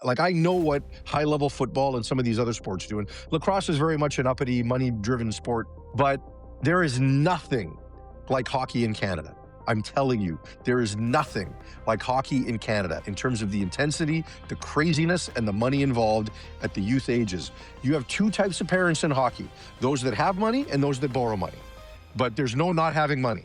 Like, I know what high-level football and some of these other sports do, and lacrosse is very much an uppity, money-driven sport, but there is nothing like hockey in Canada. I'm telling you, there is nothing like hockey in Canada in terms of the intensity, the craziness, and the money involved at the youth ages. You have two types of parents in hockey, those that have money and those that borrow money. But there's no not having money.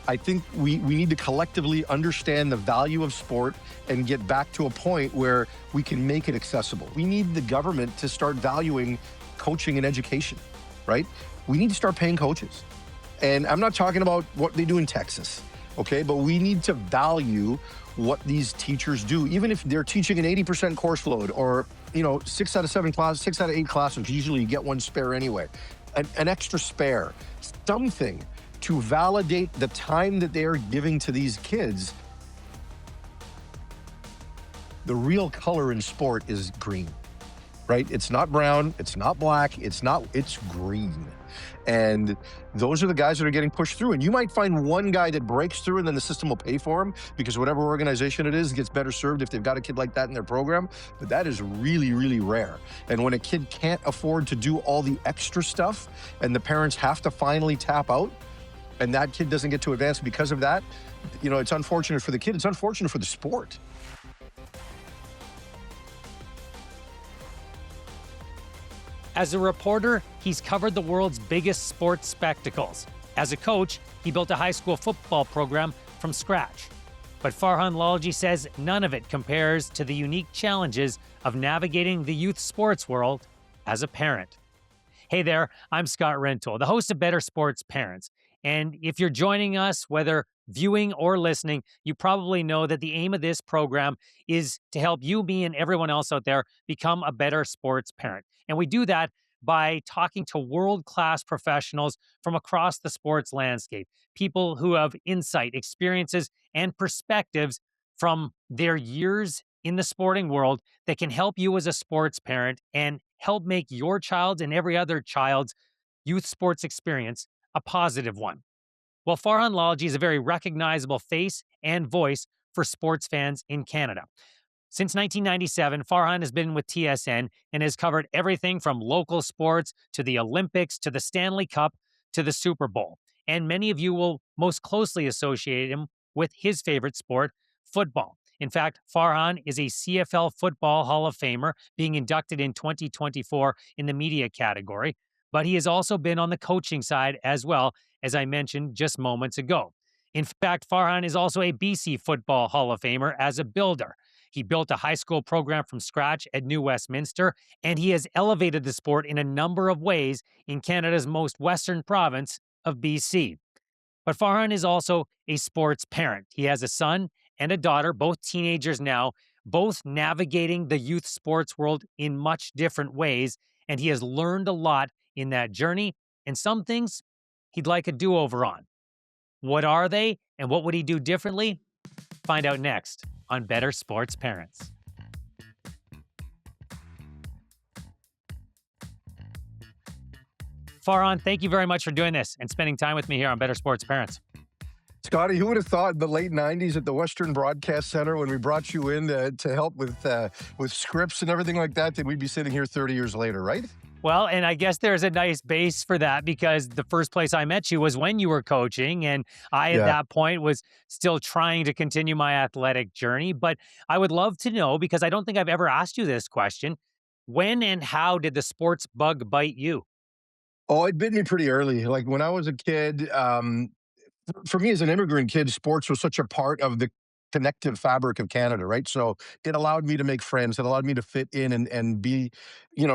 I think we need to collectively understand the value of sport and get back to a point where we can make it accessible. We need the government to start valuing coaching and education, right? We need to start paying coaches. And I'm not talking about what they do in Texas, okay? But we need to value what these teachers do, even if they're teaching an 80% course load or, 6 out of 7 classes, 6 out of 8 classes, usually you get one spare anyway, an extra spare, something to validate the time that they are giving to these kids. The real color in sport is green, right? It's not brown, it's not black, it's green. And those are the guys that are getting pushed through. And you might find one guy that breaks through and then the system will pay for him because whatever organization it is gets better served if they've got a kid like that in their program. But that is really, really rare. And when a kid can't afford to do all the extra stuff and the parents have to finally tap out, and that kid doesn't get to advance because of that, it's unfortunate for the kid. It's unfortunate for the sport. As a reporter, he's covered the world's biggest sports spectacles. As a coach, he built a high school football program from scratch. But Farhan Lalji says none of it compares to the unique challenges of navigating the youth sports world as a parent. Hey there, I'm Scott Rentoul, the host of Better Sports Parents. And if you're joining us, whether viewing or listening, you probably know that the aim of this program is to help you, me, and everyone else out there become a better sports parent. And we do that by talking to world-class professionals from across the sports landscape, people who have insight, experiences, and perspectives from their years in the sporting world that can help you as a sports parent and help make your child's and every other child's youth sports experience a positive one. Well, Farhan Lalji is a very recognizable face and voice for sports fans in Canada. Since 1997, Farhan has been with TSN and has covered everything from local sports to the Olympics to the Stanley Cup to the Super Bowl. And many of you will most closely associate him with his favorite sport, football. In fact, Farhan is a CFL Football Hall of Famer, being inducted in 2024 in the media category. But he has also been on the coaching side as well, as I mentioned just moments ago. In fact, Farhan is also a BC Football Hall of Famer as a builder. He built a high school program from scratch at New Westminster, and he has elevated the sport in a number of ways in Canada's most western province of BC. But Farhan is also a sports parent. He has a son and a daughter, both teenagers now, both navigating the youth sports world in much different ways, and he has learned a lot in that journey, and some things he'd like a do-over on. What are they, and what would he do differently? Find out next on Better Sports Parents. Farhan, thank you very much for doing this and spending time with me here on Better Sports Parents. Scotty, who would have thought in the late 90s at the Western Broadcast Center when we brought you in to help with scripts and everything like that we'd be sitting here 30 years later, right? Well, and I guess there's a nice base for that because the first place I met you was when you were coaching, and I, at that point, was still trying to continue my athletic journey. But I would love to know, because I don't think I've ever asked you this question, when and how did the sports bug bite you? Oh, it bit me pretty early. Like when I was a kid, for me as an immigrant kid, sports was such a part of the connective fabric of Canada, right? So it allowed me to make friends. It allowed me to fit in and be,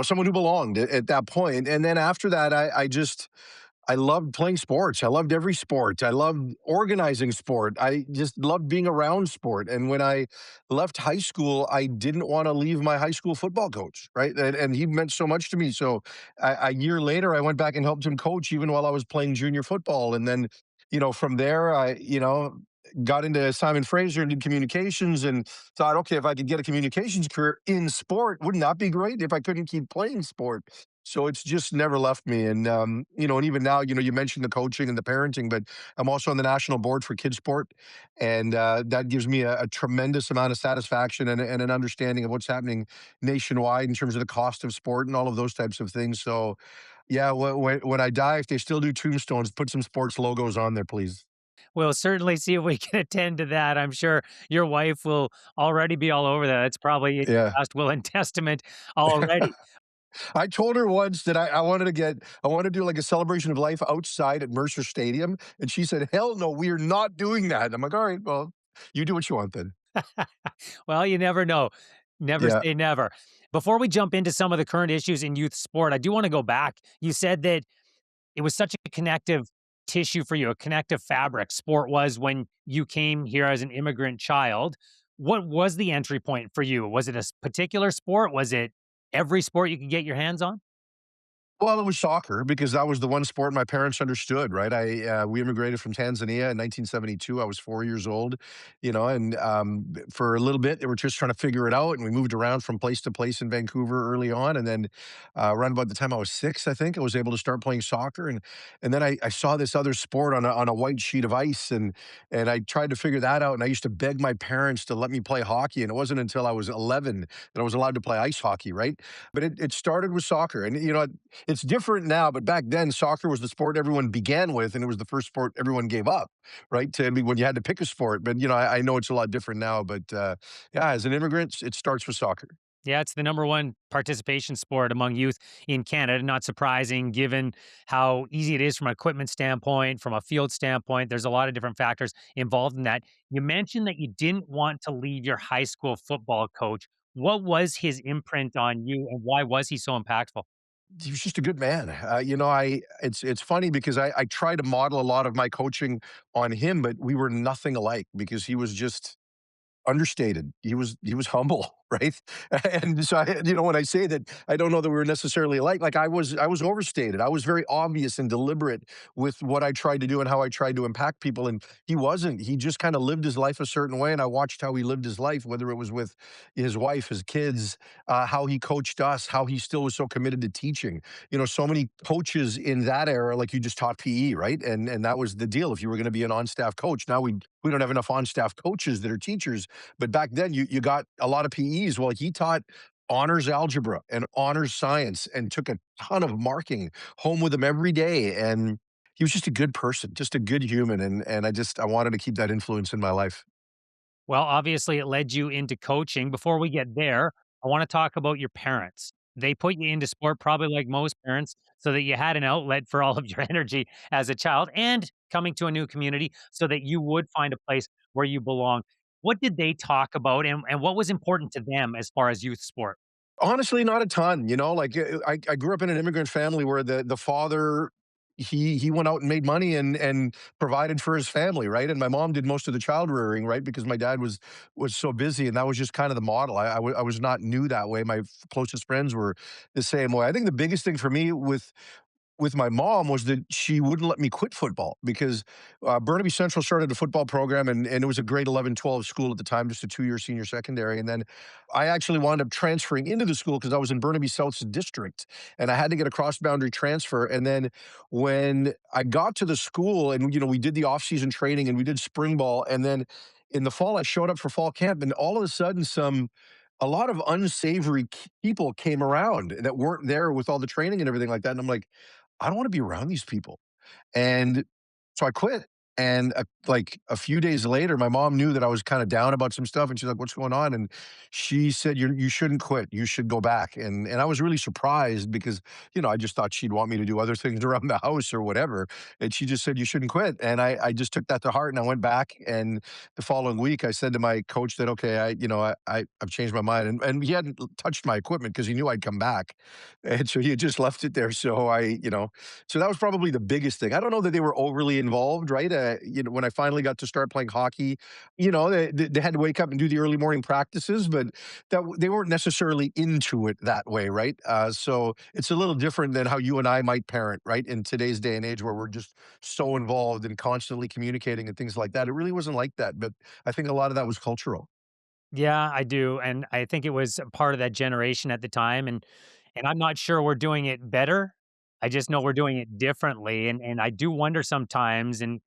someone who belonged at that point. And then after that, I loved playing sports. I loved every sport. I loved organizing sport. I just loved being around sport. And when I left high school, I didn't want to leave my high school football coach, right? And he meant so much to me. So a year later, I went back and helped him coach even while I was playing junior football. And then, from there, got into Simon Fraser and did communications and thought, okay, if I could get a communications career in sport, wouldn't that be great if I couldn't keep playing sport? So it's just never left me. And, and even now, you mentioned the coaching and the parenting, but I'm also on the national board for KidSport. And that gives me a tremendous amount of satisfaction and an understanding of what's happening nationwide in terms of the cost of sport and all of those types of things. So, yeah, when I die, if they still do tombstones, put some sports logos on there, please. We'll certainly see if we can attend to that. I'm sure your wife will already be all over that. It's probably in Yeah. your last will and testament already. I told her once that I want to do like a celebration of life outside at Mercer Stadium. And she said, hell no, we are not doing that. I'm like, all right, well, you do what you want then. Well, you never know. Never Yeah. say never. Before we jump into some of the current issues in youth sport, I do want to go back. You said that it was such a connective tissue for you, a connective fabric sport was when you came here as an immigrant child. What was the entry point for you? Was it a particular sport? Was it every sport you could get your hands on? Well, it was soccer because that was the one sport my parents understood, right? We immigrated from Tanzania in 1972. I was 4 years old, and for a little bit they were just trying to figure it out, and we moved around from place to place in Vancouver early on, and then around about the time I was 6, I think I was able to start playing soccer, and then I saw this other sport on a white sheet of ice, and I tried to figure that out, and I used to beg my parents to let me play hockey, and it wasn't until I was 11 that I was allowed to play ice hockey, right? But it started with soccer, and it's different now, but back then, soccer was the sport everyone began with, and it was the first sport everyone gave up, right? To when you had to pick a sport. But I know it's a lot different now. But yeah, as an immigrant, it starts with soccer. Yeah, it's the number one participation sport among youth in Canada. Not surprising given how easy it is from an equipment standpoint, from a field standpoint. There's a lot of different factors involved in that. You mentioned that you didn't want to leave your high school football coach. What was his imprint on you and why was he so impactful? He was just a good man. I it's funny because I try to model a lot of my coaching on him, but we were nothing alike because he was just understated. He was humble, right? And so when I say that, I don't know that we were necessarily alike. Like I was overstated. I was very obvious and deliberate with what I tried to do and how I tried to impact people. And he wasn't. He just kind of lived his life a certain way. And I watched how he lived his life, whether it was with his wife, his kids, how he coached us, how he still was so committed to teaching. So many coaches in that era, like you just taught PE, right? And that was the deal. If you were going to be an on-staff coach, now we don't have enough on-staff coaches that are teachers, but back then you got a lot of PEs. Well, he taught honors algebra and honors science and took a ton of marking home with him every day. And he was just a good person, just a good human. And I wanted to keep that influence in my life. Well, obviously, it led you into coaching. Before we get there, I want to talk about your parents. They put you into sport, probably like most parents, so that you had an outlet for all of your energy as a child and coming to a new community so that you would find a place where you belong. What did they talk about and what was important to them as far as youth sport? Honestly, not a ton, like, I grew up in an immigrant family where the father, he went out and made money and provided for his family, right? And my mom did most of the child rearing, right? Because my dad was so busy, and that was just kind of the model. I was not new that way. My closest friends were the same way. I think the biggest thing for me with my mom was that she wouldn't let me quit football because Burnaby Central started a football program, and it was a grade 11, 12 school at the time, just a 2-year senior secondary. And then I actually wound up transferring into the school because I was in Burnaby South's district and I had to get a cross boundary transfer. And then when I got to the school and, we did the off-season training and we did spring ball. And then in the fall, I showed up for fall camp and all of a sudden a lot of unsavory people came around that weren't there with all the training and everything like that. And I'm like, I don't want to be around these people. And so I quit. And like a few days later, my mom knew that I was kind of down about some stuff, and she's like, "What's going on?" And she said, "You shouldn't quit. You should go back." And I was really surprised because I just thought she'd want me to do other things around the house or whatever. And she just said, "You shouldn't quit." And I just took that to heart, and I went back. And the following week, I said to my coach that, "Okay, I've changed my mind." And he hadn't touched my equipment because he knew I'd come back, and so he had just left it there. So so that was probably the biggest thing. I don't know that they were overly involved, right? when I finally got to start playing hockey, they had to wake up and do the early morning practices, but they weren't necessarily into it that way, right? So it's a little different than how you and I might parent, right? In today's day and age, where we're just so involved and constantly communicating and things like that. It really wasn't like that, but I think a lot of that was cultural. Yeah, I do, and I think it was a part of that generation at the time, and I'm not sure we're doing it better. I just know we're doing it differently, and I do wonder sometimes, and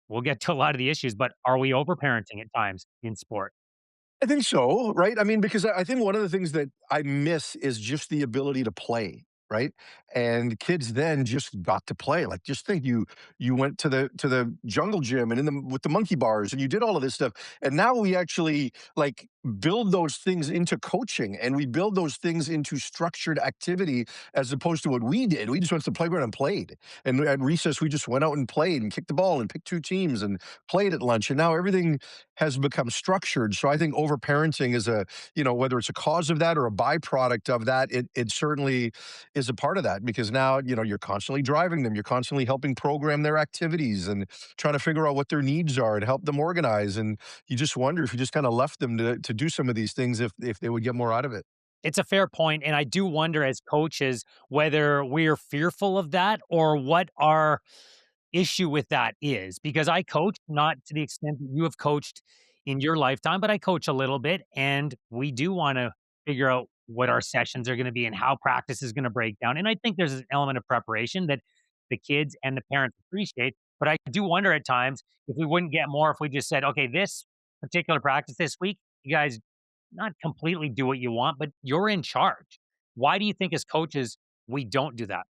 we'll get to a lot of the issues, but are we overparenting at times in sport? I think so, right? I mean, because I think one of the things that I miss is just the ability to play, right? And kids then just got to play. Like, just think you went to the jungle gym and in the with the monkey bars and you did all of this stuff. And now we actually like build those things into coaching and we build those things into structured activity as opposed to what we did. We just went to the playground and played. And at recess, we just went out and played and kicked the ball and picked two teams and played at lunch. And now everything has become structured. So I think overparenting is whether it's a cause of that or a byproduct of that, it certainly is a part of that because now, you're constantly driving them, you're constantly helping program their activities and trying to figure out what their needs are and help them organize. And you just wonder if you just kind of left them to do some of these things if they would get more out of it. It's a fair point, and I do wonder as coaches whether we're fearful of that or what our issue with that is, because I coach, not to the extent that you have coached in your lifetime, but I coach a little bit, and we do wanna figure out what our sessions are gonna be and how practice is gonna break down, and I think there's an element of preparation that the kids and the parents appreciate, but I do wonder at times if we wouldn't get more if we just said, "Okay, this particular practice this week, you guys not completely do what you want, but you're in charge." Why do you think as coaches, we don't do that?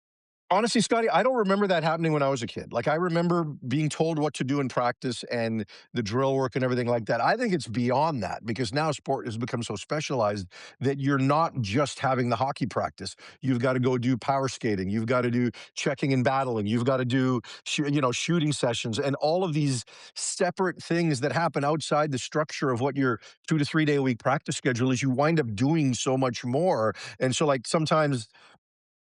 Honestly, Scotty, I don't remember that happening when I was a kid. Like, I remember being told what to do in practice and the drill work and everything like that. I think it's beyond that because now sport has become so specialized that you're not just having the hockey practice. You've got to go do power skating. You've got to do checking and battling. You've got to do, shooting sessions and all of these separate things that happen outside the structure of what your 2 to 3 day a week practice schedule is. You wind up doing so much more. And so, like, sometimes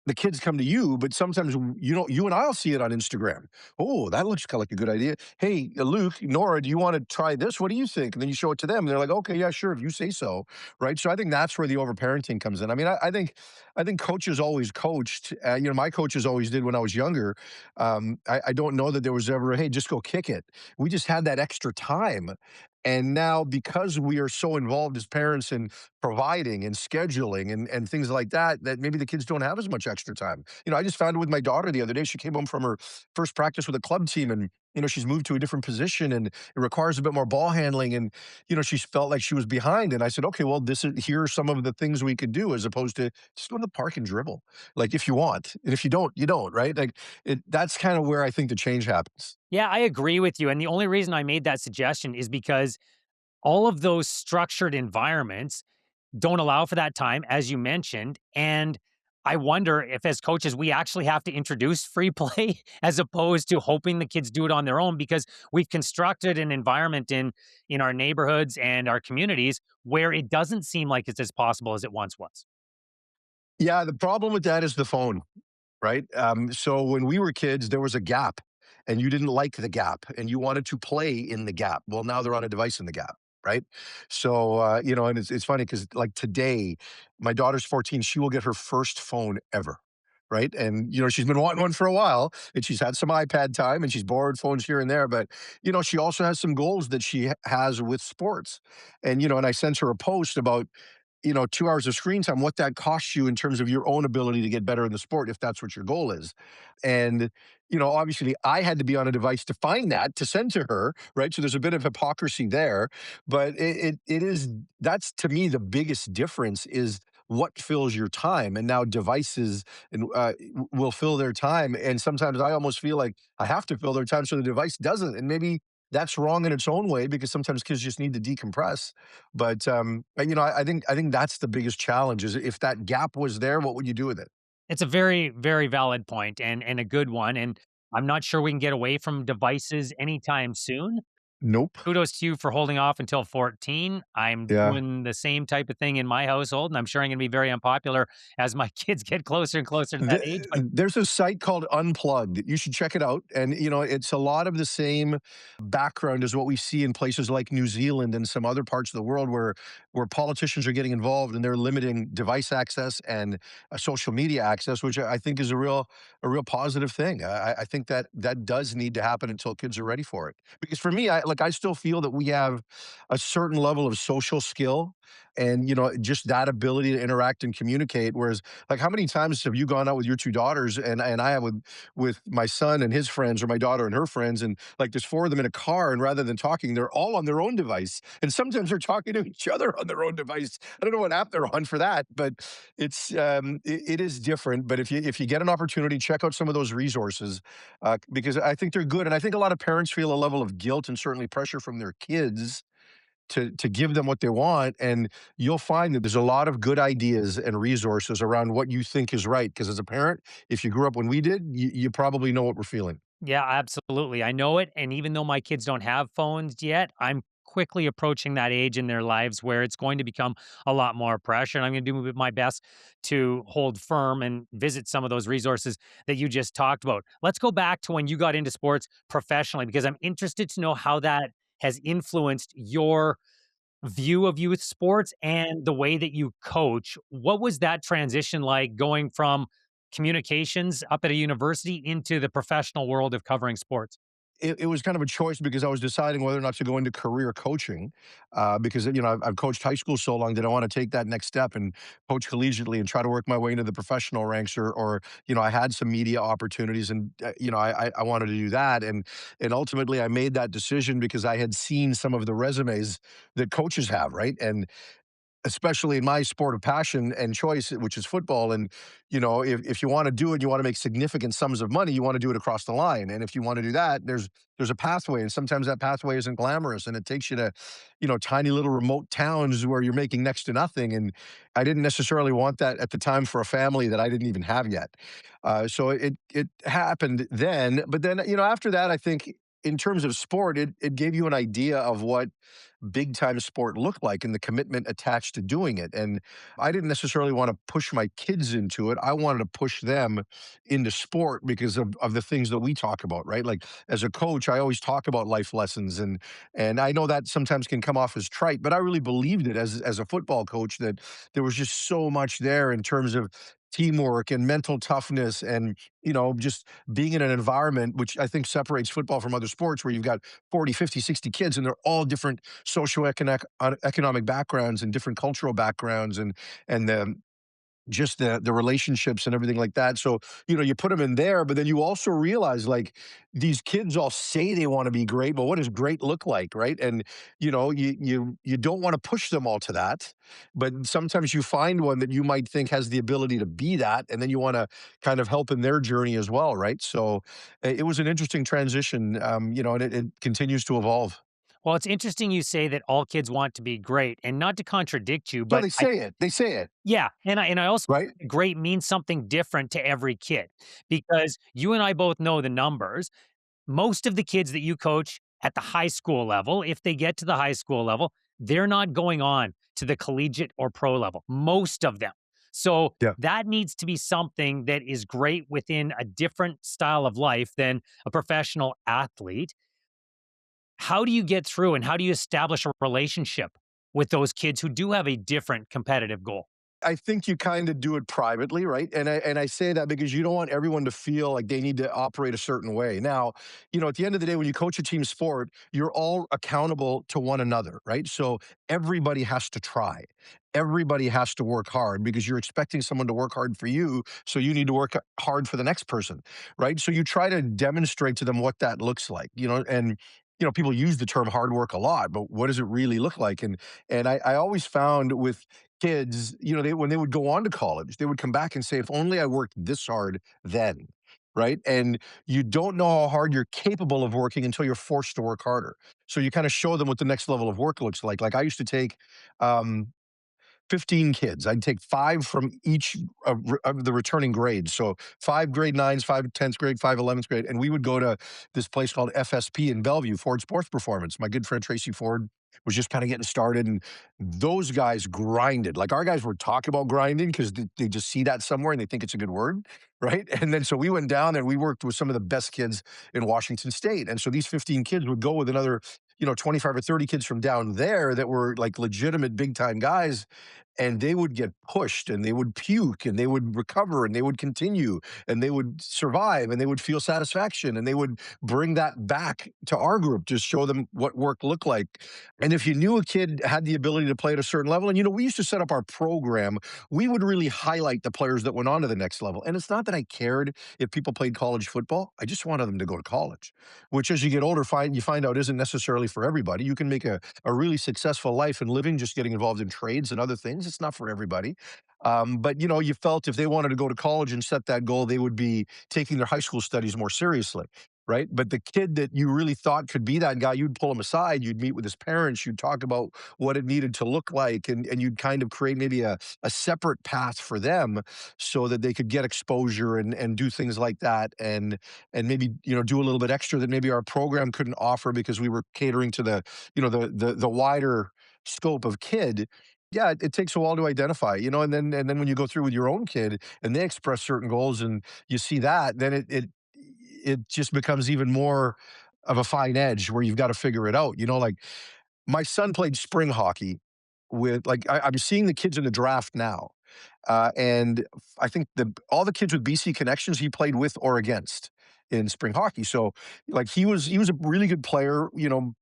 the kids come to you, but sometimes you and I'll see it on Instagram. Oh, that looks kind of like a good idea. Hey, Luke, Nora, do you want to try this? What do you think? And then you show it to them, and they're like, okay, yeah, sure, if you say so, right? So I think that's where the overparenting comes in. I mean, I think coaches always coached. My coaches always did when I was younger. I don't know that there was ever, hey, just go kick it. We just had that extra time. And now, because we are so involved as parents in providing and scheduling and things like that, that maybe the kids don't have as much extra time. I just found it with my daughter the other day. She came home from her first practice with a club team and she's moved to a different position and it requires a bit more ball handling. And, she felt like she was behind. And I said, okay, well, here are some of the things we could do as opposed to just go to the park and dribble. Like if you want. And if you don't, you don't, right? Like that's kind of where I think the change happens. Yeah, I agree with you, and the only reason I made that suggestion is because all of those structured environments don't allow for that time, as you mentioned, and I wonder if as coaches, we actually have to introduce free play as opposed to hoping the kids do it on their own because we've constructed an environment in our neighborhoods and our communities where it doesn't seem like it's as possible as it once was. Yeah, the problem with that is the phone. Right? So when we were kids, there was a gap and you didn't like the gap and you wanted to play in the gap. Well, now they're on a device in the gap. Right. So, and it's funny because like today, my daughter's 14, she will get her first phone ever. Right. And, she's been wanting one for a while and she's had some iPad time and she's borrowed phones here and there. But, she also has some goals that she has with sports. And I sent her a post about 2 hours of screen time, what that costs you in terms of your own ability to get better in the sport, if that's what your goal is. And, obviously I had to be on a device to find that to send to her, right? So there's a bit of hypocrisy there, but that's to me the biggest difference is what fills your time. And now devices will fill their time. And sometimes I almost feel like I have to fill their time so the device doesn't. And maybe that's wrong in its own way because sometimes kids just need to decompress. But I think that's the biggest challenge is if that gap was there, what would you do with it? It's a very, very valid point and a good one, and I'm not sure we can get away from devices anytime soon. Nope. Kudos to you for holding off until 14. I'm Yeah. doing the same type of thing in my household, and I'm sure I'm gonna be very unpopular as my kids get closer and closer to that age, but There's a site called Unplugged. You should check it out. And, it's a lot of the same background as what we see in places like New Zealand and some other parts of the world where politicians are getting involved and they're limiting device access and social media access, which I think is a real positive thing. I think that that does need to happen until kids are ready for it. Because for me, I still feel that we have a certain level of social skill and just that ability to interact and communicate. Whereas, like, how many times have you gone out with your two daughters, and I have with my son and his friends, or my daughter and her friends, and like there's four of them in a car, and rather than talking, they're all on their own device, and sometimes they're talking to each other on their own device. I don't know what app they're on for that, but it is different. But if you get an opportunity, check out some of those resources, because I think they're good, and I think a lot of parents feel a level of guilt and certainly pressure from their kids to give them what they want, and you'll find that there's a lot of good ideas and resources around what you think is right. Because as a parent, if you grew up when we did, you probably know what we're feeling. yeah, absolutely. I know it. And even though my kids don't have phones yet, I'm quickly approaching that age in their lives where it's going to become a lot more pressure. And I'm going to do my best to hold firm and visit some of those resources that you just talked about. Let's go back to when you got into sports professionally, because I'm interested to know how that has influenced your view of youth sports and the way that you coach. What was that transition like going from communications up at a university into the professional world of covering sports? It was kind of a choice because I was deciding whether or not to go into career coaching, because I've coached high school so long that I want to take that next step and coach collegiately and try to work my way into the professional ranks, or I had some media opportunities, and I wanted to do that, and ultimately I made that decision because I had seen some of the resumes that coaches have, right? And especially in my sport of passion and choice, which is football. And, if you want to do it, you want to make significant sums of money, you want to do it across the line. And if you want to do that, there's a pathway. And sometimes that pathway isn't glamorous and it takes you to, tiny little remote towns where you're making next to nothing. And I didn't necessarily want that at the time for a family that I didn't even have yet. So it happened then. But then, after that, I think in terms of sport, it gave you an idea of what big time sport looked like and the commitment attached to doing it. And I didn't necessarily want to push my kids into it. I wanted to push them into sport because of the things that we talk about, right? Like, as a coach, I always talk about life lessons, and I know that sometimes can come off as trite, but I really believed it as a football coach, that there was just so much there in terms of teamwork and mental toughness, and just being in an environment which I think separates football from other sports, where you've got 40, 50, 60 kids, and they're all different socioeconomic economic backgrounds and different cultural backgrounds, and the relationships and everything like that. So, you put them in there, but then you also realize, like, these kids all say they want to be great, but what does great look like, right? And you don't want to push them all to that, but sometimes you find one that you might think has the ability to be that, and then you want to kind of help in their journey as well, right? So it was an interesting transition, and it continues to evolve. Well, it's interesting you say that all kids want to be great, and not to contradict you, No, but they say it. They say it, yeah, and I also right? think great means something different to every kid, because you and I both know the numbers. Most of the kids that you coach at the high school level, if they get to the high school level, they're not going on to the collegiate or pro level, most of them. So Yeah. that needs to be something that is great within a different style of life than a professional athlete. How do you get through and how do you establish a relationship with those kids who do have a different competitive goal? I think you kind of do it privately, right? And I say that because you don't want everyone to feel like they need to operate a certain way. Now, at the end of the day, when you coach a team sport, you're all accountable to one another, right? So everybody has to try. Everybody has to work hard because you're expecting someone to work hard for you, so you need to work hard for the next person, right? So you try to demonstrate to them what that looks like, and people use the term hard work a lot, but what does it really look like? And I always found with kids, when they would go on to college, they would come back and say, if only I worked this hard then. Right. And you don't know how hard you're capable of working until you're forced to work harder. So you kind of show them what the next level of work looks like. Like, I used to take, um, 15 kids. I'd take 5 from each of the returning grades. So 5 grade 9s, 5 10th grade, 5 11th grade. And we would go to this place called FSP in Bellevue, Ford Sports Performance. My good friend Tracy Ford was just kind of getting started. And those guys grinded. Like our guys were talking about grinding because they just see that somewhere and they think it's a good word. Right. And then so we went down and we worked with some of the best kids in Washington State. And so these 15 kids would go with another 25 or 30 kids from down there that were like legitimate big time guys, and they would get pushed and they would puke and they would recover and they would continue and they would survive and they would feel satisfaction and they would bring that back to our group to show them what work looked like. And if you knew a kid had the ability to play at a certain level, and we used to set up our program, we would really highlight the players that went on to the next level. And it's not that I cared if people played college football, I just wanted them to go to college, which as you get older, you find out isn't necessarily for everybody. You can make a really successful life and living just getting involved in trades and other things. It's not for everybody. But you felt if they wanted to go to college and set that goal, they would be taking their high school studies more seriously. Right. But the kid that you really thought could be that guy, you'd pull him aside, you'd meet with his parents, you'd talk about what it needed to look like, and you'd kind of create maybe a separate path for them so that they could get exposure and do things like that. And maybe, do a little bit extra that maybe our program couldn't offer because we were catering to the wider scope of kid. Yeah, it takes a while to identify, and then when you go through with your own kid and they express certain goals and you see that, then it just becomes even more of a fine edge where you've got to figure it out. Like my son played spring hockey with like I'm seeing the kids in the draft now, and I think all the kids with BC connections he played with or against in spring hockey. So like he was a really good player,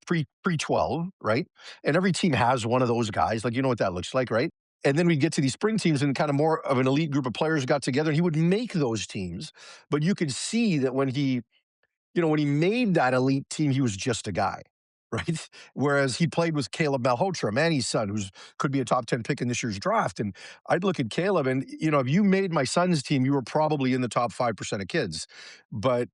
pre 12, right? And every team has one of those guys. Like you know what that looks like, right? And then we get to these spring teams and kind of more of an elite group of players got together and he would make those teams. But you could see that when he made that elite team, he was just a guy, right? Whereas he played with Caleb Malhotra, Manny's son, who's could be a top 10 pick in this year's draft. And I'd look at Caleb and, if you made my son's team, you were probably in the top 5% of kids. But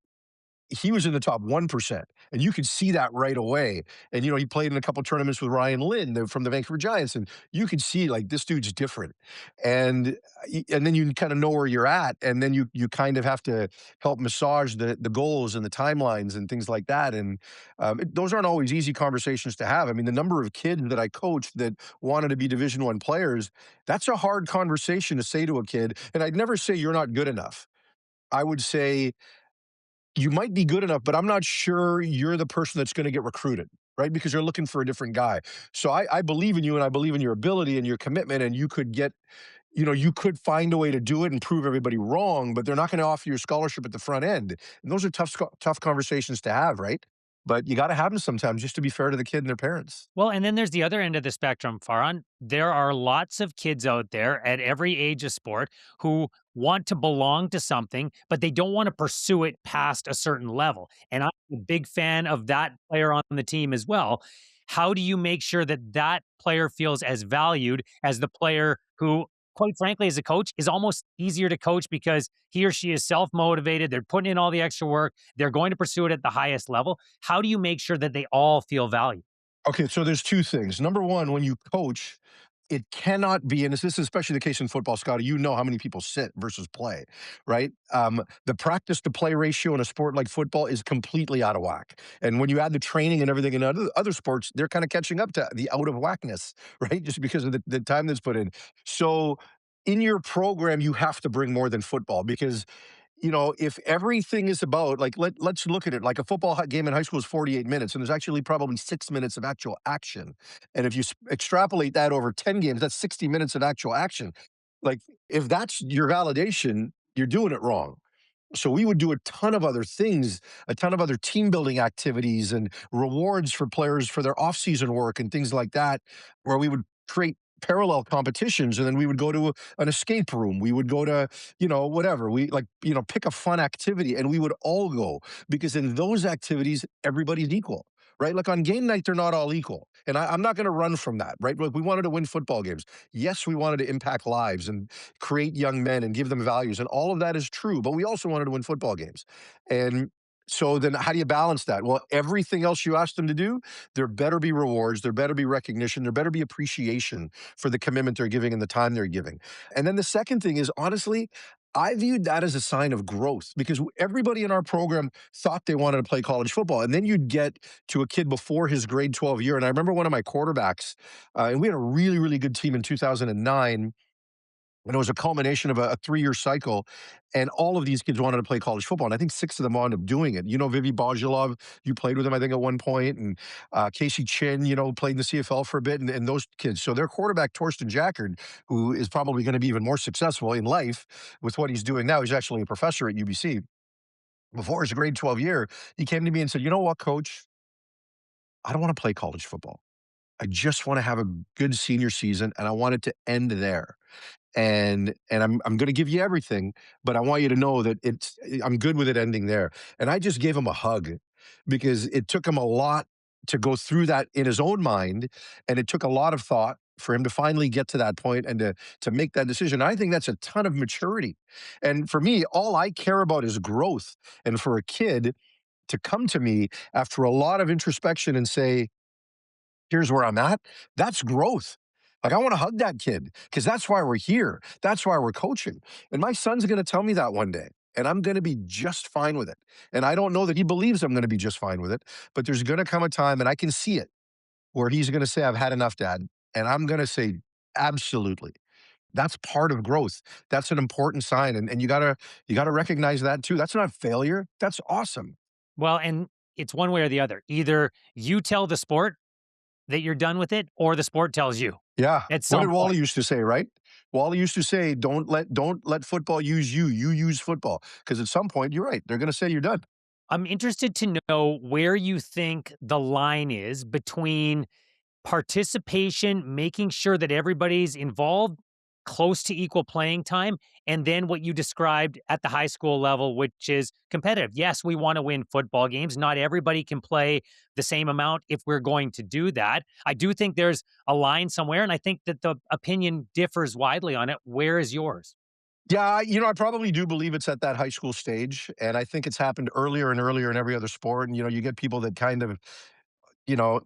he was in the top 1%, and you could see that right away. And, he played in a couple tournaments with Ryan Lynn from the Vancouver Giants, and you could see, like, this dude's different. And then you kind of know where you're at, and then you kind of have to help massage the goals and the timelines and things like that. And those aren't always easy conversations to have. I mean, the number of kids that I coached that wanted to be Division I players, that's a hard conversation to say to a kid. And I'd never say you're not good enough. I would say you might be good enough, but I'm not sure you're the person that's going to get recruited, right? Because you're looking for a different guy. So I believe in you and I believe in your ability and your commitment, and you could you could find a way to do it and prove everybody wrong, but they're not going to offer you a scholarship at the front end. And those are tough conversations to have, right? But you got to have them sometimes just to be fair to the kid and their parents. Well, and then there's the other end of the spectrum, Farhan. There are lots of kids out there at every age of sport who want to belong to something, but they don't want to pursue it past a certain level. And I'm a big fan of that player on the team as well. How do you make sure that that player feels as valued as the player who, quite frankly, as a coach, is almost easier to coach because he or she is self motivated? They're putting in all the extra work. They're going to pursue it at the highest level. How do you make sure that they all feel valued? Okay, so there's two things. Number one, when you coach, it cannot be, and this is especially the case in football, Scotty, you know how many people sit versus play, right? The practice to play ratio in a sport like football is completely out of whack. And when you add the training and everything in other sports, they're kind of catching up to the out of whackness, right? Just because of the time that's put in. So in your program, you have to bring more than football because if everything is about like let's look at it like a football game in high school is 48 minutes and there's actually probably 6 minutes of actual action. And if you extrapolate that over 10 games, that's 60 minutes of actual action. Like if that's your validation, you're doing it wrong. So we would do a ton of other things, a ton of other team building activities and rewards for players for their off-season work and things like that, where we would create parallel competitions and then we would go to an escape room. We would go to, whatever. We like, pick a fun activity and we would all go because in those activities, everybody's equal. Right. Like on game night, they're not all equal. And I'm not going to run from that. Right. Like we wanted to win football games. Yes, we wanted to impact lives and create young men and give them values. And all of that is true. But we also wanted to win football games. And So then how do you balance that? Well, everything else you ask them to do, there better be rewards, there better be recognition, there better be appreciation for the commitment they're giving and the time they're giving. And then the second thing is, honestly, I viewed that as a sign of growth because everybody in our program thought they wanted to play college football. And then you'd get to a kid before his grade 12 year. And I remember one of my quarterbacks, and we had a really, really good team in 2009, and it was a culmination of a 3-year cycle, and all of these kids wanted to play college football, and I think 6 of them wound up doing it. You know, Vivi Bajilov, you played with him, I think, at one point, and Casey Chin, you know, played in the CFL for a bit, and those kids. So their quarterback, Torsten Jackard, who is probably going to be even more successful in life with what he's doing now, he's actually a professor at UBC. Before his grade 12 year, he came to me and said, "You know what, coach? I don't want to play college football. I just want to have a good senior season, and I want it to end there." And I'm gonna give you everything, but I want you to know that I'm good with it ending there. And I just gave him a hug because it took him a lot to go through that in his own mind, and it took a lot of thought for him to finally get to that point and to make that decision. I think that's a ton of maturity. And for me, all I care about is growth. And for a kid to come to me after a lot of introspection and say, "Here's where I'm at," that's growth. Like, I wanna hug that kid because that's why we're here. That's why we're coaching. And my son's gonna tell me that one day, and I'm gonna be just fine with it. And I don't know that he believes I'm gonna be just fine with it, but there's gonna come a time, and I can see it, where he's gonna say, "I've had enough, Dad." And I'm gonna say, "Absolutely." That's part of growth. That's an important sign, and you gotta recognize that too. That's not failure. That's awesome. Well, and it's one way or the other. Either you tell the sport that you're done with it, or the sport tells you Yeah. at What did some Wally point. used to say, right? Wally used to say, "Don't let football use you. You use football." Because at some point, you're right. They're gonna say you're done. I'm interested to know where you think the line is between participation, making sure that everybody's involved, close to equal playing time, and then what you described at the high school level, which is competitive. Yes, we want to win football games. Not everybody can play the same amount if we're going to do that. I do think there's a line somewhere, and I think that the opinion differs widely on it. Where is yours? Yeah, I probably do believe it's at that high school stage, and I think it's happened earlier and earlier in every other sport, and, you get people that kind of, you know,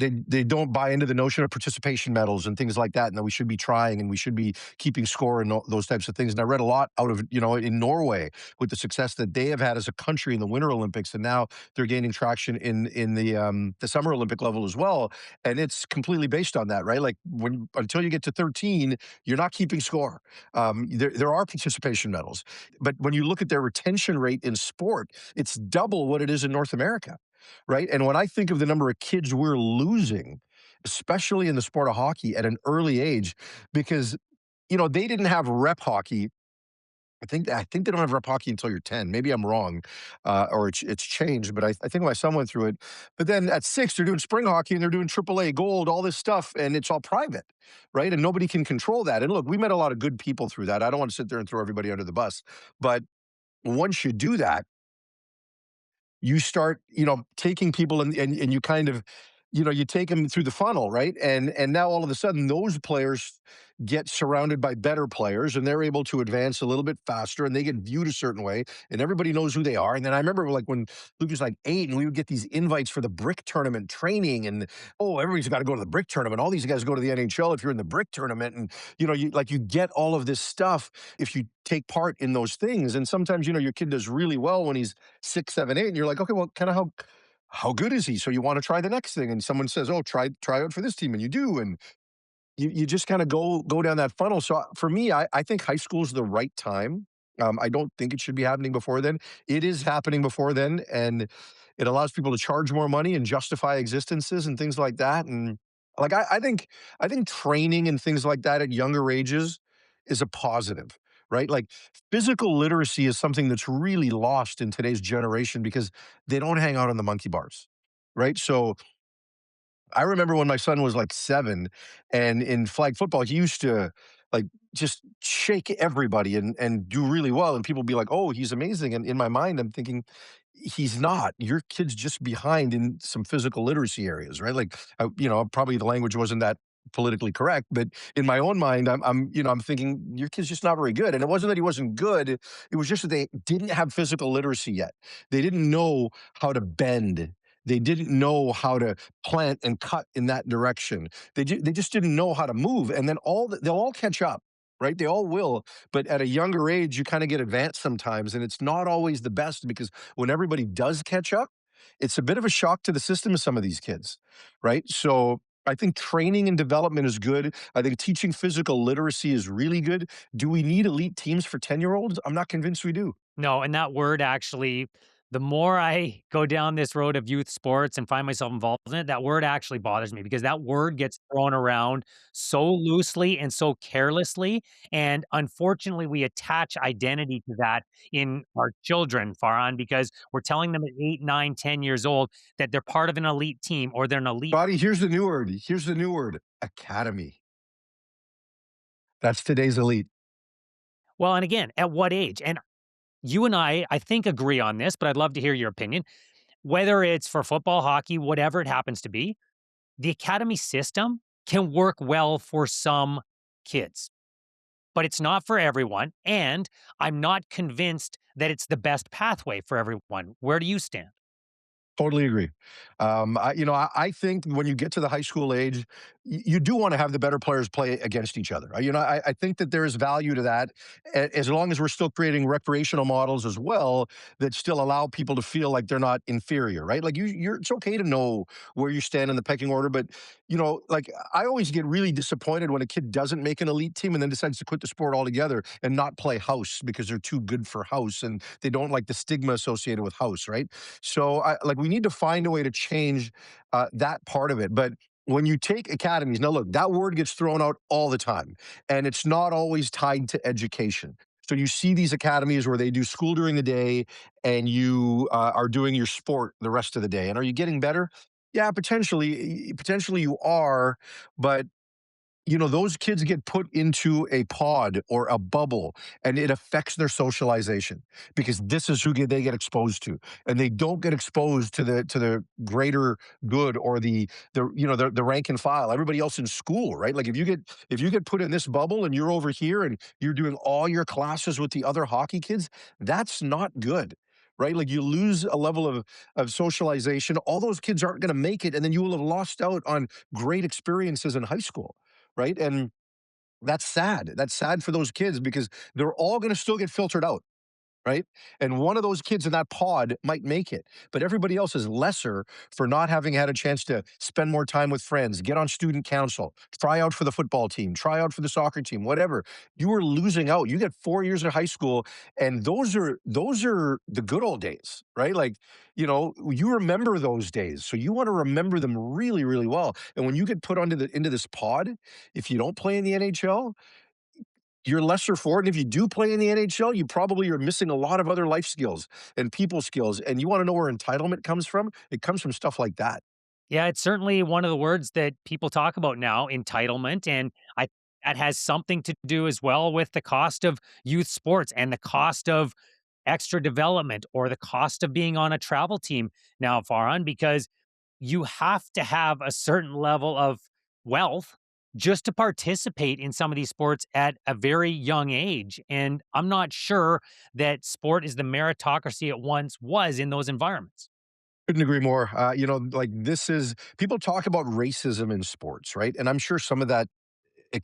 they don't buy into the notion of participation medals and things like that, and that we should be trying and we should be keeping score and those types of things. And I read a lot out of in Norway with the success that they have had as a country in the Winter Olympics, and now they're gaining traction in the Summer Olympic level as well. And it's completely based on that, right? Like until you get to 13, you're not keeping score. There are participation medals, but when you look at their retention rate in sport, it's double what it is in North America, right? And when I think of the number of kids we're losing, especially in the sport of hockey at an early age, because they didn't have rep hockey. I think they don't have rep hockey until you're 10. Maybe I'm wrong, or it's changed, but I think my son went through it. But then at 6, they're doing spring hockey and they're doing AAA gold, all this stuff, and it's all private, right? And nobody can control that. And look, we met a lot of good people through that. I don't want to sit there and throw everybody under the bus, but once you do that, you start, taking people and you kind of, you take them through the funnel, right? And now all of a sudden those players get surrounded by better players and they're able to advance a little bit faster and they get viewed a certain way and everybody knows who they are. And then I remember like when Luke was like 8 and we would get these invites for the brick tournament training and everybody's got to go to the brick tournament. All these guys go to the NHL if you're in the brick tournament and you get all of this stuff if you take part in those things. And sometimes your kid does really well when he's 6, 7, 8, and you're like, okay, well, kind of how good is he? So you want to try the next thing, and someone says, "Oh, try out for this team," and you do, and you just kind of go down that funnel. So for me, I think high school is the right time. I don't think it should be happening before then. It is happening before then, and it allows people to charge more money and justify existences and things like that. And like I think training and things like that at younger ages is a positive, right? Like physical literacy is something that's really lost in today's generation because they don't hang out on the monkey bars, right? So I remember when my son was like 7 and in flag football, he used to like just shake everybody and do really well. And people be like, "Oh, he's amazing." And in my mind, I'm thinking, he's not. Your kid's just behind in some physical literacy areas, right? Like, probably the language wasn't that politically correct, but in my own mind, I'm thinking your kid's just not very good. And it wasn't that he wasn't good; it was just that they didn't have physical literacy yet. They didn't know how to bend. They didn't know how to plant and cut in that direction. They just didn't know how to move. And then they'll all catch up, right? They all will. But at a younger age, you kind of get advanced sometimes, and it's not always the best because when everybody does catch up, it's a bit of a shock to the system of some of these kids, right? So I think training and development is good. I think teaching physical literacy is really good. Do we need elite teams for 10-year-olds? I'm not convinced we do. No, and that word actually, the more I go down this road of youth sports and find myself involved in it, that word actually bothers me because that word gets thrown around so loosely and so carelessly. And unfortunately, we attach identity to that in our children, Farhan, because we're telling them at 8, 9, 10 years old that they're part of an elite team or they're an elite. Body, here's the new word. Here's the new word: academy. That's today's elite. Well, and again, at what age? And you and I think, agree on this, but I'd love to hear your opinion. Whether it's for football, hockey, whatever it happens to be, the academy system can work well for some kids, but it's not for everyone. And I'm not convinced that it's the best pathway for everyone. Where do you stand? Totally agree. I think when you get to the high school age, you do want to have the better players play against each other. I think that there is value to that, as long as we're still creating recreational models as well that still allow people to feel like they're not inferior, right? Like it's okay to know where you stand in the pecking order, but like I always get really disappointed when a kid doesn't make an elite team and then decides to quit the sport altogether and not play house because they're too good for house and they don't like the stigma associated with house, right? So we need to find a way to change that part of it. But when you take academies, now look, that word gets thrown out all the time, and it's not always tied to education. So you see these academies where they do school during the day, and you are doing your sport the rest of the day. And are you getting better? Yeah, potentially you are, but those kids get put into a pod or a bubble and it affects their socialization because this is who they get exposed to. And they don't get exposed to the greater good or the rank and file, everybody else in school, right? Like if you get put in this bubble and you're over here and you're doing all your classes with the other hockey kids, that's not good. Right, like you lose a level of socialization. All those kids aren't going to make it, and then you will have lost out on great experiences in high school, right? And that's sad. That's sad for those kids because they're all going to still get filtered out, right? And one of those kids in that pod might make it, but everybody else is lesser for not having had a chance to spend more time with friends, get on student council, try out for the football team, try out for the soccer team, whatever. You are losing out. You get 4 years of high school, and those are the good old days, right? Like, you remember those days. So you want to remember them really, really well. And when you get put into this pod, if you don't play in the NHL, you're lesser for it. And if you do play in the NHL, you probably are missing a lot of other life skills and people skills. And you want to know where entitlement comes from? It comes from stuff like that. Yeah, it's certainly one of the words that people talk about now, entitlement. And I that has something to do as well with the cost of youth sports and the cost of extra development or the cost of being on a travel team now, Farhan, because you have to have a certain level of wealth just to participate in some of these sports at a very young age. And I'm not sure that sport is the meritocracy it once was in those environments. Couldn't agree more. Like people talk about racism in sports, right? And I'm sure some of that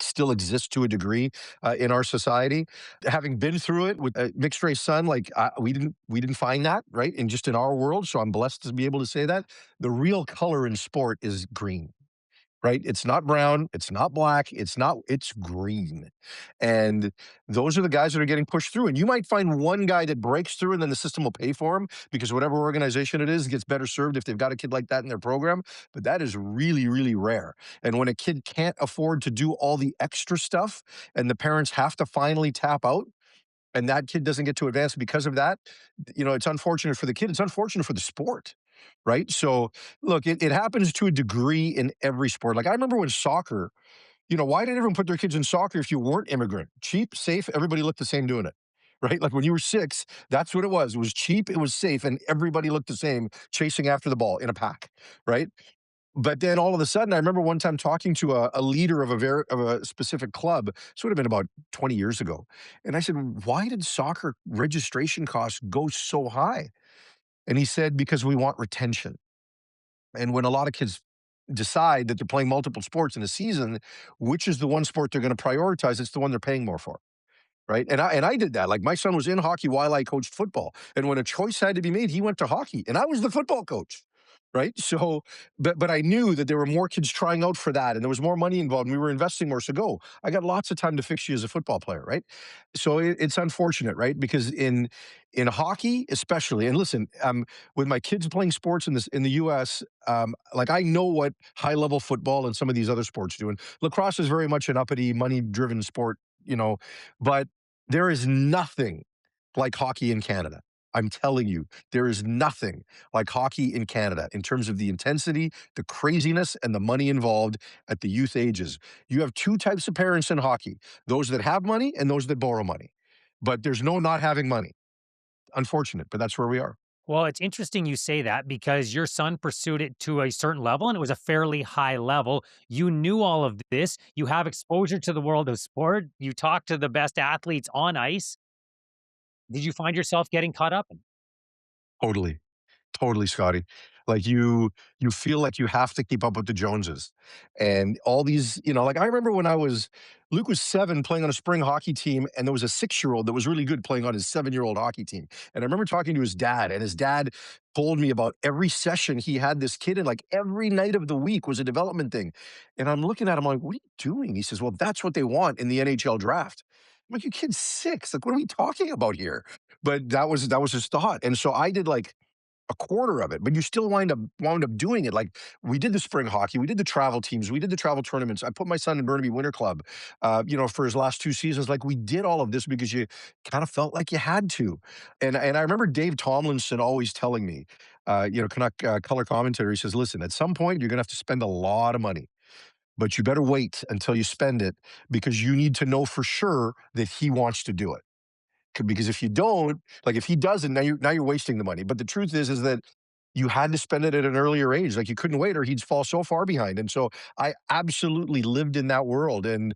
still exists to a degree in our society. Having been through it with a mixed race son, like we didn't find that right, and just in our world. So I'm blessed to be able to say that the real color in sport is green, right? It's not brown, it's not black, it's green. And those are the guys that are getting pushed through. And you might find one guy that breaks through and then the system will pay for him because whatever organization it is gets better served if they've got a kid like that in their program. But that is really, really rare. And when a kid can't afford to do all the extra stuff and the parents have to finally tap out, and that kid doesn't get to advance because of that, it's unfortunate for the kid. It's unfortunate for the sport, right? So, look, it happens to a degree in every sport. Like I remember when soccer, why did everyone put their kids in soccer if you weren't immigrant? Cheap, safe, everybody looked the same doing it. Right? Like when you were 6, that's what it was. It was cheap, it was safe, and everybody looked the same chasing after the ball in a pack, right? But then all of a sudden, I remember one time talking to a leader of a specific club. This would have been about 20 years ago. And I said, why did soccer registration costs go so high? And he said, because we want retention. And when a lot of kids decide that they're playing multiple sports in a season, which is the one sport they're going to prioritize? It's the one they're paying more for. Right, and I did that, like, my son was in hockey while I coached football, and when a choice had to be made, he went to hockey, and I was the football coach, right? So, but I knew that there were more kids trying out for that, and there was more money involved, and we were investing more, so go. I got lots of time to fix you as a football player, right? So it's unfortunate, right? Because in hockey especially, and listen, with my kids playing sports in the US, like, I know what high-level football and some of these other sports do, and lacrosse is very much an uppity, money-driven sport, you know, but there is nothing like hockey in Canada. I'm telling you, there is nothing like hockey in Canada in terms of the intensity, the craziness, and the money involved at the youth ages. You have two types of parents in hockey, those that have money and those that borrow money. But there's no not having money. Unfortunate, but that's where we are. Well, it's interesting you say that because your son pursued it to a certain level and it was a fairly high level. You knew all of this. You have exposure to the world of sport. You talk to the best athletes on ice. Did you find yourself getting caught up in? Totally. Totally, Scotty. Like you feel like you have to keep up with the Joneses. And all these, like I remember when Luke was 7 playing on a spring hockey team, and there was a 6-year-old that was really good playing on his 7-year-old hockey team. And I remember talking to his dad, and his dad told me about every session he had this kid in, like every night of the week was a development thing. And I'm looking at him like, what are you doing? He says, well, that's what they want in the NHL draft. I'm like, your kid's 6. Like, what are we talking about here? But that was his thought. And so I did like a quarter of it, but you still wound up doing it. Like, we did the spring hockey, we did the travel teams, we did the travel tournaments. I put my son in Burnaby Winter Club, for his last 2 seasons. Like, we did all of this because you kind of felt like you had to. And I remember Dave Tomlinson always telling me, Canuck color commentator. He says, "Listen, at some point you're going to have to spend a lot of money." But you better wait until you spend it because you need to know for sure that he wants to do it. Because if you don't, like if he doesn't, now you're wasting the money. But the truth is that you had to spend it at an earlier age. Like you couldn't wait, or he'd fall so far behind. And so I absolutely lived in that world, and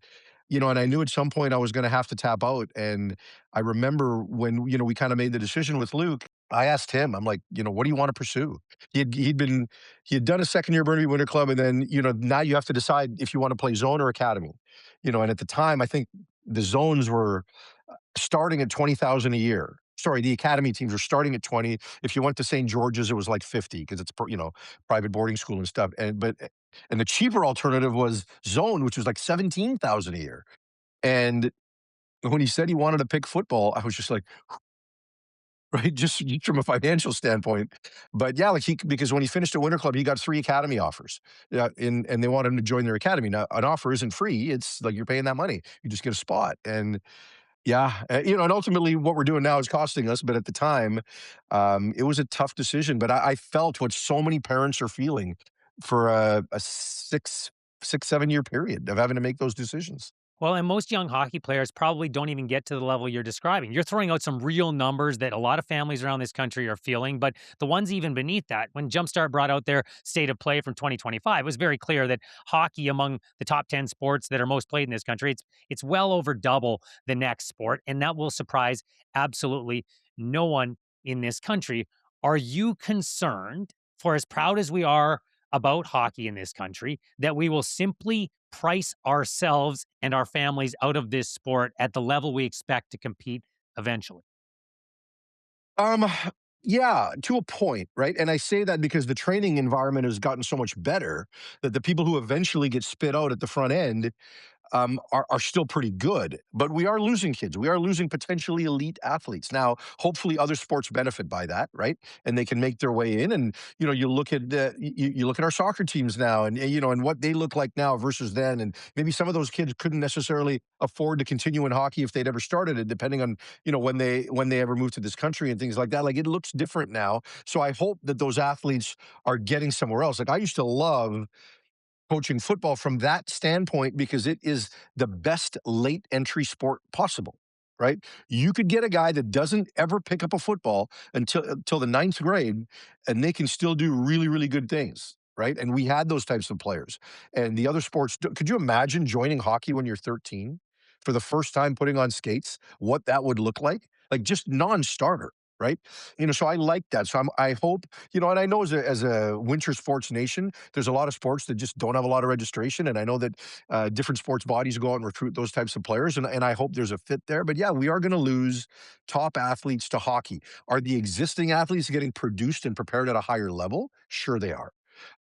I knew at some point I was going to have to tap out. And I remember when we kind of made the decision with Luke. I asked him, I'm like, what do you want to pursue? He had done a second year Burnaby Winter Club, and then now you have to decide if you want to play zone or academy. And at the time, I think the zones were starting at 20,000 a year. Sorry, the academy teams were starting at 20. If you went to St. George's, it was like 50 because it's private boarding school and stuff. And the cheaper alternative was zone, which was like 17,000 a year. And when he said he wanted to pick football, I was just like, right, just from a financial standpoint. But yeah, like because when he finished at Winter Club, he got 3 academy offers. Yeah, and they want him to join their academy. Now, an offer isn't free. It's like you're paying that money. You just get a spot. And yeah, and ultimately what we're doing now is costing us, but at the time, it was a tough decision, but I felt what so many parents are feeling for a 7-year period of having to make those decisions. Well, and most young hockey players probably don't even get to the level you're describing. You're throwing out some real numbers that a lot of families around this country are feeling, but the ones even beneath that, when Jumpstart brought out their state of play from 2025, it was very clear that hockey among the top 10 sports that are most played in this country, it's well over double the next sport, and that will surprise absolutely no one in this country. Are you concerned, for as proud as we are about hockey in this country, that we will simply price ourselves and our families out of this sport at the level we expect to compete eventually? Um, yeah, to a point, right? And I say that because the training environment has gotten so much better that the people who eventually get spit out at the front end are still pretty good, but we are losing kids. We are losing potentially elite athletes. Now, hopefully, other sports benefit by that, right? And they can make their way in. And you look at you look at our soccer teams now, and what they look like now versus then. And maybe some of those kids couldn't necessarily afford to continue in hockey if they'd ever started it, depending on when they ever moved to this country and things like that. Like it looks different now. So I hope that those athletes are getting somewhere else. Like I used to love coaching football from that standpoint because it is the best late entry sport possible, right? You could get a guy that doesn't ever pick up a football until the ninth grade, and they can still do really, really good things. right? And we had those types of players. And the other sports, could you imagine joining hockey when you're 13 for the first time putting on skates? What that would look like? Like just non-starter, right? So I like that. So I hope, and I know as a winter sports nation, there's a lot of sports that just don't have a lot of registration. And I know that different sports bodies go out and recruit those types of players. And I hope there's a fit there. But yeah, we are going to lose top athletes to hockey. Are the existing athletes getting produced and prepared at a higher level? Sure, they are.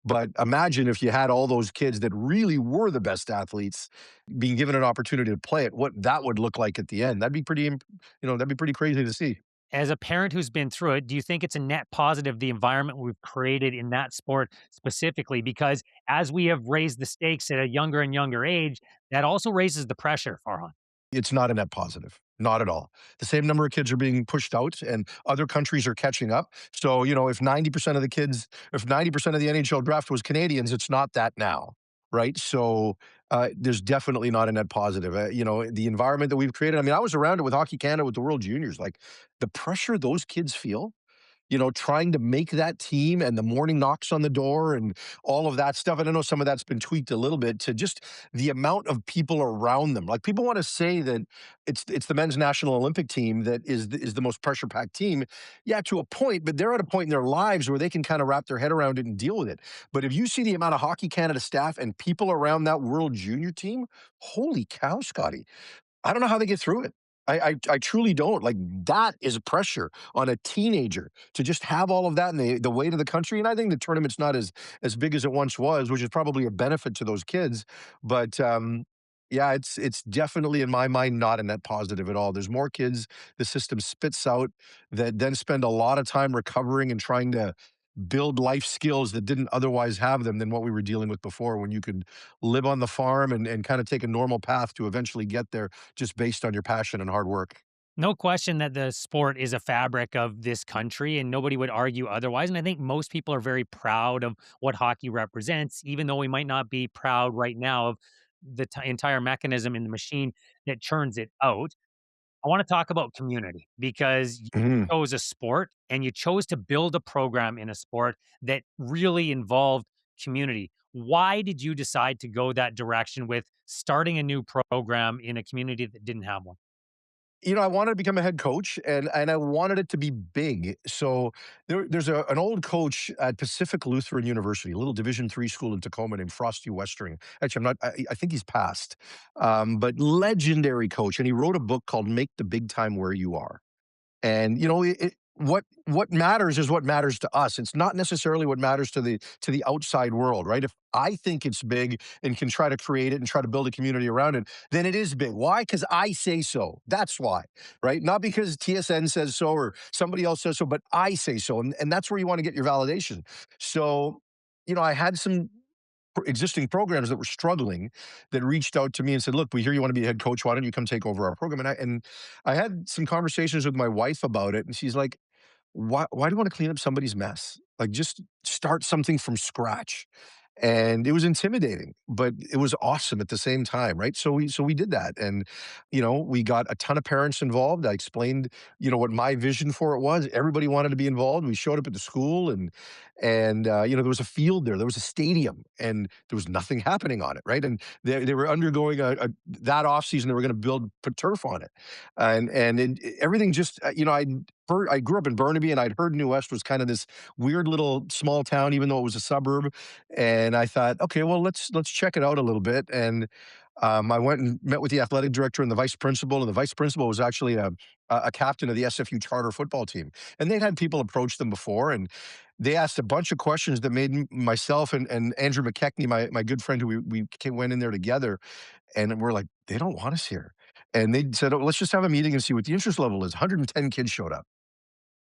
But imagine if you had all those kids that really were the best athletes being given an opportunity to play it, what that would look like at the end. That'd be pretty crazy to see. As a parent who's been through it, do you think it's a net positive, the environment we've created in that sport specifically? Because as we have raised the stakes at a younger and younger age, that also raises the pressure, Farhan. It's not a net positive, not at all. The same number of kids are being pushed out, and other countries are catching up. So, if 90% of the kids, if 90% of the NHL draft was Canadians, it's not that now, right? So, there's definitely not a net positive. The environment that we've created. I mean, I was around it with Hockey Canada with the World Juniors. Like the pressure those kids feel, trying to make that team and the morning knocks on the door and all of that stuff. And I know some of that's been tweaked a little bit to just the amount of people around them. Like people want to say that it's the men's national Olympic team that is the most pressure packed team. Yeah, to a point, but they're at a point in their lives where they can kind of wrap their head around it and deal with it. But if you see the amount of Hockey Canada staff and people around that World Junior team, holy cow, Scotty. I don't know how they get through it. I truly don't. Like, that is pressure on a teenager to just have all of that and the weight of the country, and I think the tournament's not as big as it once was, which is probably a benefit to those kids, but, yeah, it's definitely, in my mind, not a net positive at all. There's more kids the system spits out that then spend a lot of time recovering and trying to build life skills that didn't otherwise have them than what we were dealing with before when you could live on the farm and kind of take a normal path to eventually get there just based on your passion and hard work. No question that the sport is a fabric of this country, and nobody would argue otherwise. And I think most people are very proud of what hockey represents, even though we might not be proud right now of the entire mechanism in the machine that churns it out. I want to talk about community because you Mhm. chose a sport and you chose to build a program in a sport that really involved community. Why did you decide to go that direction with starting a new program in a community that didn't have one? I wanted to become a head coach, and I wanted it to be big. So there's an old coach at Pacific Lutheran University, a little Division III school in Tacoma named Frosty Westering. Actually, I'm not. I think he's passed, but legendary coach, and he wrote a book called "Make the Big Time Where You Are." And what matters is what matters to us. It's not necessarily what matters to the outside world, right? If I think it's big and can try to create it and try to build a community around it, then it is big. Why? Because I say so. That's why, right? Not because TSN says so or somebody else says so, but I say so. And that's where you want to get your validation. So, I had some existing programs that were struggling that reached out to me and said, "Look, we hear you want to be a head coach. Why don't you come take over our program?" And I had some conversations with my wife about it, and she's like, "Why do you want to clean up somebody's mess? Like, just start something from scratch." And it was intimidating, but it was awesome at the same time, right? So we did that, and we got a ton of parents involved. I explained, what my vision for it was. Everybody wanted to be involved. We showed up at the school, and there was a field there was a stadium, and there was nothing happening on it, right? And they were undergoing that off season. They were going to put turf on it, and everything just I grew up in Burnaby, and I'd heard New West was kind of this weird little small town, even though it was a suburb. And I thought, okay, well, let's check it out a little bit. And I went and met with the athletic director and the vice principal, and the vice principal was actually a captain of the SFU charter football team. And they'd had people approach them before, and they asked a bunch of questions that made myself and Andrew McKechnie, my good friend, who went in there together, and we're like, they don't want us here. And they said, oh, let's just have a meeting and see what the interest level is. 110 kids showed up.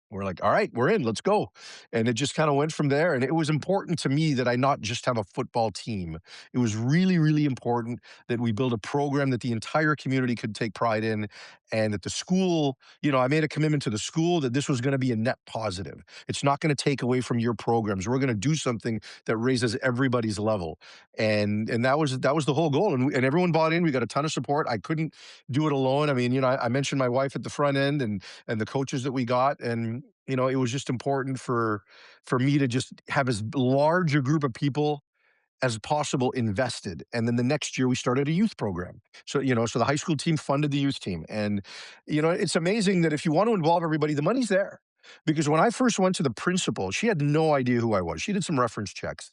We're like, all right, we're in, let's go. And it just kind of went from there. And it was important to me that I not just have a football team. It was really, really important that we build a program that the entire community could take pride in. And that the school, I made a commitment to the school that this was going to be a net positive. It's not going to take away from your programs. We're going to do something that raises everybody's level. And that was the whole goal. And everyone bought in. We got a ton of support. I couldn't do it alone. I mean, I mentioned my wife at the front end and the coaches that we got. And it was just important for me to just have as large a group of people as possible invested. And then the next year we started a youth program. So the high school team funded the youth team. And it's amazing that if you want to involve everybody, the money's there. Because when I first went to the principal, she had no idea who I was. She did some reference checks,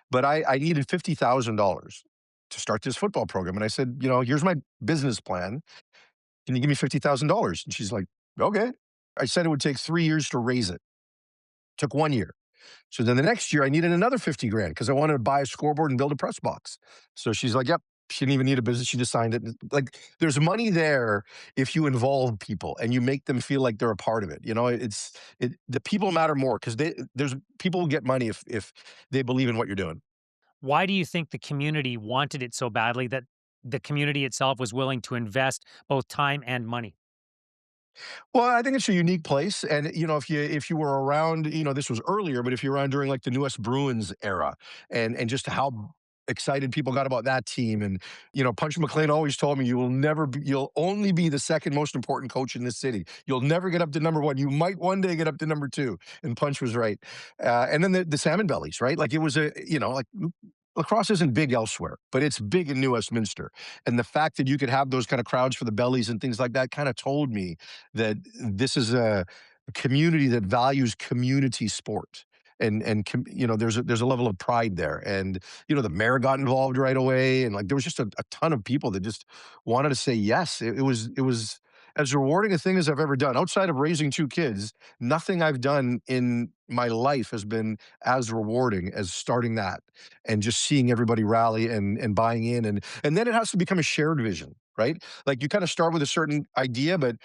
but I needed $50,000 to start this football program. And I said, here's my business plan. Can you give me $50,000? And she's like, okay. I said it would take 3 years to raise it. Took 1 year. So then the next year I needed another 50 grand because I wanted to buy a scoreboard and build a press box. So she's like, yep. She didn't even need a business. She just signed it. Like there's money there if you involve people and you make them feel like they're a part of it. The people matter more because there's people will get money if they believe in what you're doing. Why do you think the community wanted it so badly that the community itself was willing to invest both time and money? Well, I think it's a unique place, and if you were around, this was earlier, but if you're around during like the New Bruins era, and just how excited people got about that team, and Punch McLean always told me, you'll only be the second most important coach in this city. You'll never get up to number one. You might one day get up to number two, and Punch was right. And then the Salmon Bellies, right? Like it was like lacrosse isn't big elsewhere, but it's big in New Westminster. And the fact that you could have those kind of crowds for the bellies and things like that kind of told me that this is a community that values community sport. There's a level of pride there, and the mayor got involved right away, and like there was just a ton of people that just wanted to say yes. It was as rewarding a thing as I've ever done outside of raising two kids. Nothing I've done in my life has been as rewarding as starting that and just seeing everybody rally and buying in, and then it has to become a shared vision, right? Like you kind of start with a certain idea, but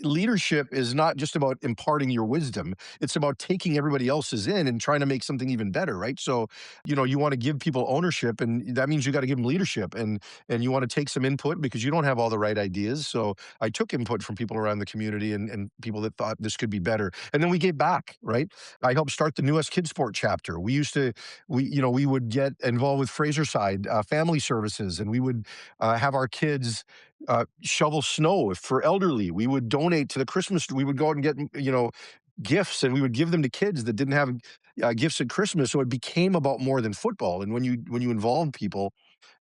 leadership is not just about imparting your wisdom. It's about taking everybody else's in and trying to make something even better, right? So, you want to give people ownership, and that means you got to give them leadership, and you want to take some input because you don't have all the right ideas. So I took input from people around the community and people that thought this could be better. And then we gave back, right? I helped start the newest KidSport chapter. We would get involved with Fraserside Family Services, and we would have our kids shovel snow for elderly. We would donate to the Christmas. We would go out and get gifts, and we would give them to kids that didn't have gifts at Christmas. So it became about more than football. And when you involve people,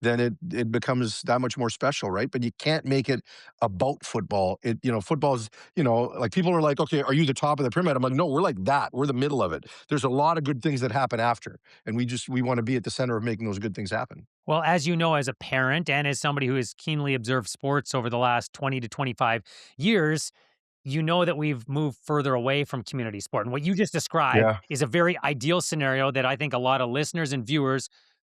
then it becomes that much more special, right? But you can't make it about football. Football is like people are like, okay, are you the top of the pyramid? I'm like, no, we're like that. We're the middle of it. There's a lot of good things that happen after, and we want to be at the center of making those good things happen. Well, as you know, as a parent and as somebody who has keenly observed sports over the last 20 to 25 years, you know that we've moved further away from community sport. And what you just described Yeah. is a very ideal scenario that I think a lot of listeners and viewers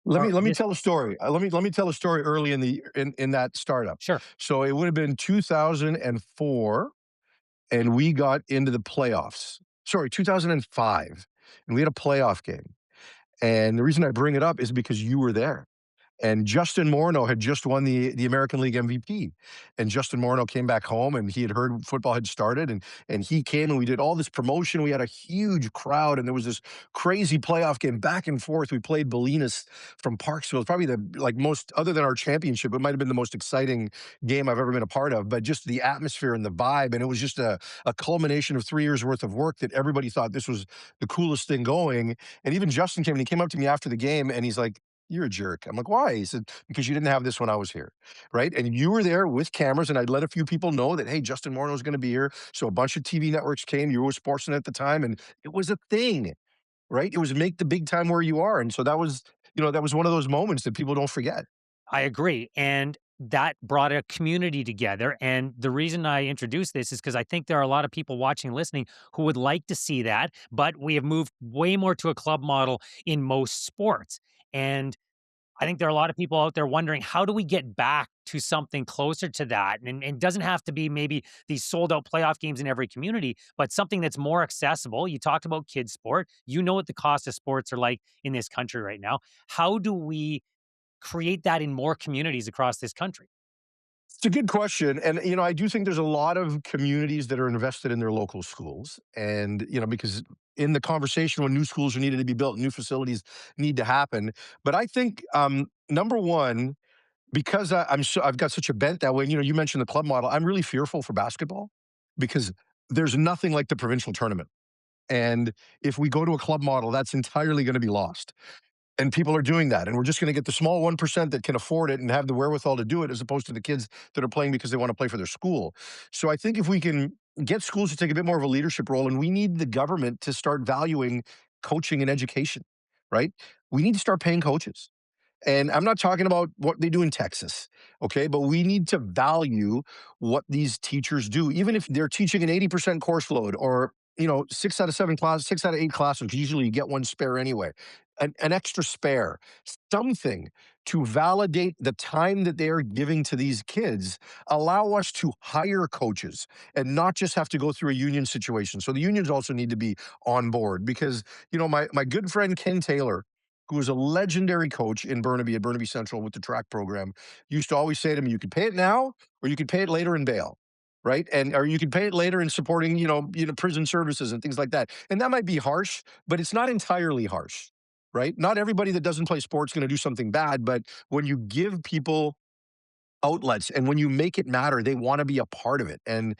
Let are me let me tell a story. Let me tell a story early in that startup. sure. So it would have been 2004, and we got into the playoffs. Sorry, 2005, and we had a playoff game. And the reason I bring it up is because you were there. And Justin Morneau had just won the American League MVP. And Justin Morneau came back home, and he had heard football had started, and he came, and we did all this promotion. We had a huge crowd, and there was this crazy playoff game back and forth. We played Bolinas from Parksville. It's probably the like most other than our championship, it might have been the most exciting game I've ever been a part of. But just the atmosphere and the vibe, and it was just a culmination of 3 years worth of work that everybody thought this was the coolest thing going. And even Justin came, and he came up to me after the game, and he's like, "You're a jerk." I'm like, "Why?" He said, "Because you didn't have this when I was here." Right? And you were there with cameras, and I'd let a few people know that, hey, Justin Morneau is going to be here. So a bunch of TV networks came. You were with Sportsnet at the time, and it was a thing, right? It was make the big time where you are. And so that was one of those moments that people don't forget. I agree. And that brought a community together. And the reason I introduced this is because I think there are a lot of people watching and listening who would like to see that, but we have moved way more to a club model in most sports. And I think there are a lot of people out there wondering, how do we get back to something closer to that? And it doesn't have to be maybe these sold out playoff games in every community, but something that's more accessible. You talked about kids sport. You know what the cost of sports are like in this country right now. How do we create that in more communities across this country? It's a good question. And, I do think there's a lot of communities that are invested in their local schools. And, because in the conversation when new schools are needed to be built, new facilities need to happen. But I think, number one, because I've got such a bent that way. You mentioned the club model. I'm really fearful for basketball because there's nothing like the provincial tournament. And if we go to a club model, that's entirely going to be lost. And people are doing that. And we're just going to get the small 1% that can afford it and have the wherewithal to do it, as opposed to the kids that are playing because they want to play for their school. So I think if we can get schools to take a bit more of a leadership role, and we need the government to start valuing coaching and education, right? We need to start paying coaches. And I'm not talking about what they do in Texas, okay? But we need to value what these teachers do, even if they're teaching an 80% course load, or, 6 out of 8 classes, 'cause usually you get one spare anyway. An extra spare, something to validate the time that they are giving to these kids, allow us to hire coaches and not just have to go through a union situation. So the unions also need to be on board, because, my good friend Ken Taylor, who was a legendary coach in Burnaby at Burnaby Central with the track program, used to always say to me, "You could pay it now, or you could pay it later in bail." Right. And or you could pay it later in supporting, prison services and things like that. And that might be harsh, but it's not entirely harsh. Right. Not everybody that doesn't play sports is going to do something bad. But when you give people outlets and when you make it matter, they want to be a part of it. And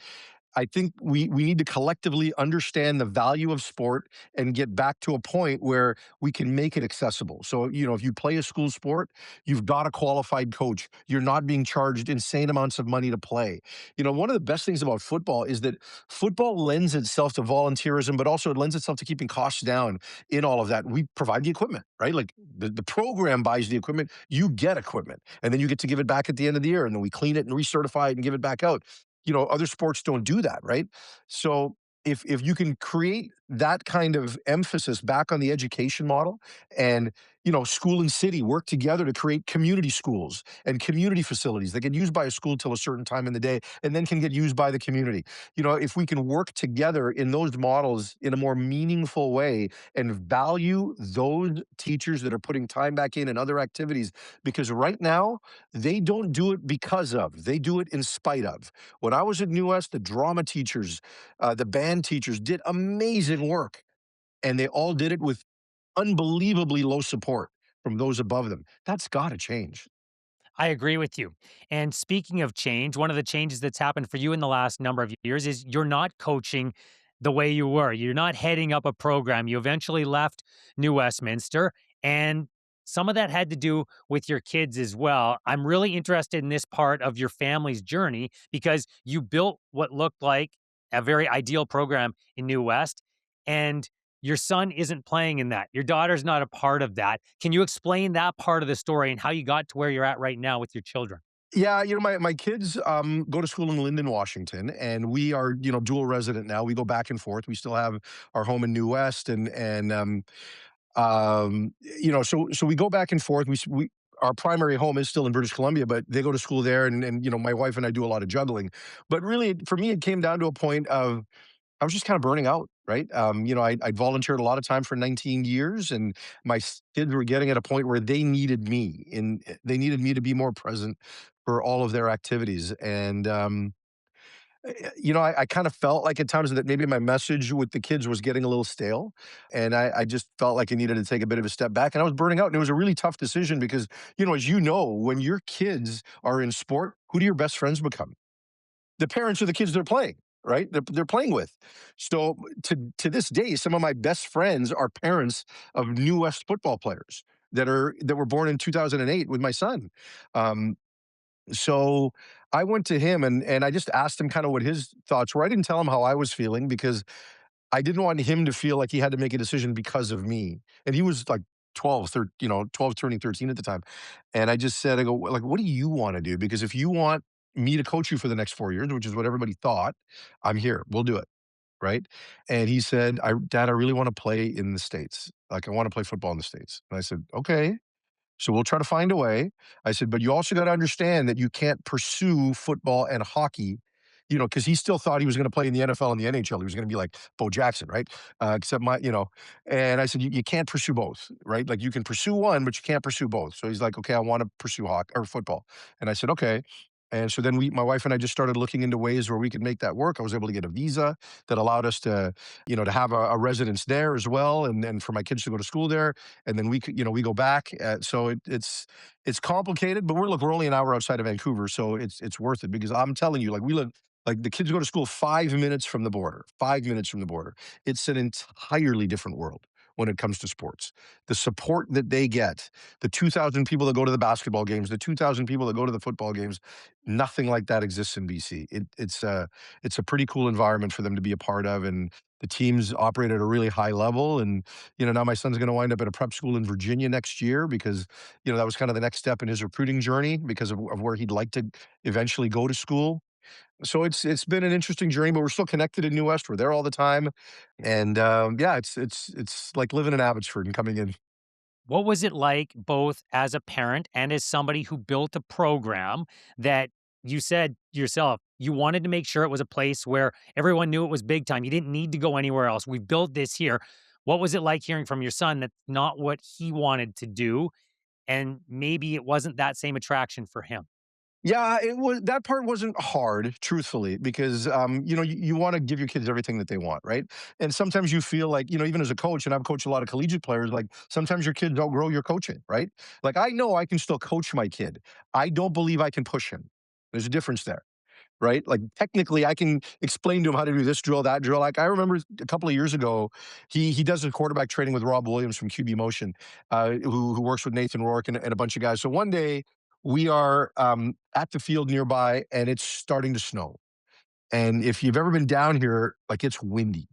I think we need to collectively understand the value of sport and get back to a point where we can make it accessible. So, if you play a school sport, you've got a qualified coach. You're not being charged insane amounts of money to play. One of the best things about football is that football lends itself to volunteerism, but also it lends itself to keeping costs down in all of that. We provide the equipment, right? Like the program buys the equipment, you get equipment, and then you get to give it back at the end of the year, and then we clean it and recertify it and give it back out. Other sports don't do that, right? So if you can create that kind of emphasis back on the education model, and school and city work together to create community schools and community facilities that get used by a school till a certain time in the day and then can get used by the community. If we can work together in those models in a more meaningful way and value those teachers that are putting time back in and other activities, because right now they don't do it because of, they do it in spite of. When I was at New West, the drama teachers, the band teachers did amazing work, and they all did it with unbelievably low support from those above them. That's got to change. I agree with you. And speaking of change, one of the changes that's happened for you in the last number of years is you're not coaching the way you were. You're not heading up a program. You eventually left New Westminster, and some of that had to do with your kids as well. I'm really interested in this part of your family's journey because you built what looked like a very ideal program in New West, and your son isn't playing in that. Your daughter's not a part of that. Can you explain that part of the story and how you got to where you're at right now with your children? Yeah, my kids go to school in Linden, Washington, and we are dual resident now. We go back and forth. We still have our home in New West, so we go back and forth. We our primary home is still in British Columbia, but they go to school there, and my wife and I do a lot of juggling. But really, for me, it came down to a point of I was just kind of burning out, right? I'd volunteered a lot of time for 19 years, and my kids were getting at a point where they needed me, and they needed me to be more present for all of their activities. And I kind of felt like at times that maybe my message with the kids was getting a little stale, and I just felt like I needed to take a bit of a step back, and I was burning out, and it was a really tough decision because, as when your kids are in sport, who do your best friends become? The parents of the kids they're playing, right? They're playing with. So to this day, some of my best friends are parents of New West football players that were born in 2008 with my son. Um, so I went to him and I just asked him kind of what his thoughts were. I didn't tell him how I was feeling because I didn't want him to feel like he had to make a decision because of me. And he was like 12, 13, 12 turning 13 at the time. And I just said, I go, like, what do you want to do? Because if you want me to coach you for the next 4 years, which is what everybody thought, I'm here. We'll do it. Right. And he said, Dad, I really want to play in the States. Like, I want to play football in the States. And I said, okay. So we'll try to find a way. I said, but you also got to understand that you can't pursue football and hockey, because he still thought he was going to play in the NFL and the NHL. He was going to be like Bo Jackson, right? Except and I said, you can't pursue both, right? Like you can pursue one, but you can't pursue both. So he's like, okay, I want to pursue hockey or football. And I said, okay. And so then my wife and I just started looking into ways where we could make that work. I was able to get a visa that allowed us to have a residence there as well. And for my kids to go to school there, and then we go back. So it's complicated, but we're only an hour outside of Vancouver, so it's worth it because I'm telling you, like we live Like the kids go to school 5 minutes from the border, 5 minutes from the border. It's an entirely different world when it comes to sports. The support that they get, the 2,000 people that go to the basketball games, the 2,000 people that go to the football games, nothing like that exists in BC. It's a pretty cool environment for them to be a part of, and the teams operate at a really high level. And now my son's going to wind up at a prep school in Virginia next year because that was kind of the next step in his recruiting journey because of where he'd like to eventually go to school. So it's been an interesting journey, but we're still connected in New West. We're there all the time, and yeah, it's like living in Abbotsford and coming in. What was it like, both as a parent and as somebody who built a program that you said yourself, you wanted to make sure it was a place where everyone knew it was big time? You didn't need to go anywhere else. We built this here. What was it like hearing from your son that's not what he wanted to do? And maybe it wasn't that same attraction for him. Yeah, it was that part wasn't hard, truthfully, because you want to give your kids everything that they want, right? And sometimes you feel like, even as a coach, and I've coached a lot of collegiate players, like sometimes your kids outgrow your coaching, right? Like I know I can still coach my kid. I don't believe I can push him. There's a difference there. Right? Like technically, I can explain to him how to do this drill, that drill. Like I remember a couple of years ago, he does a quarterback training with Rob Williams from QB Motion, who works with Nathan Rourke and a bunch of guys. So one day we are at the field nearby, and it's starting to snow. And if you've ever been down here, like it's windy.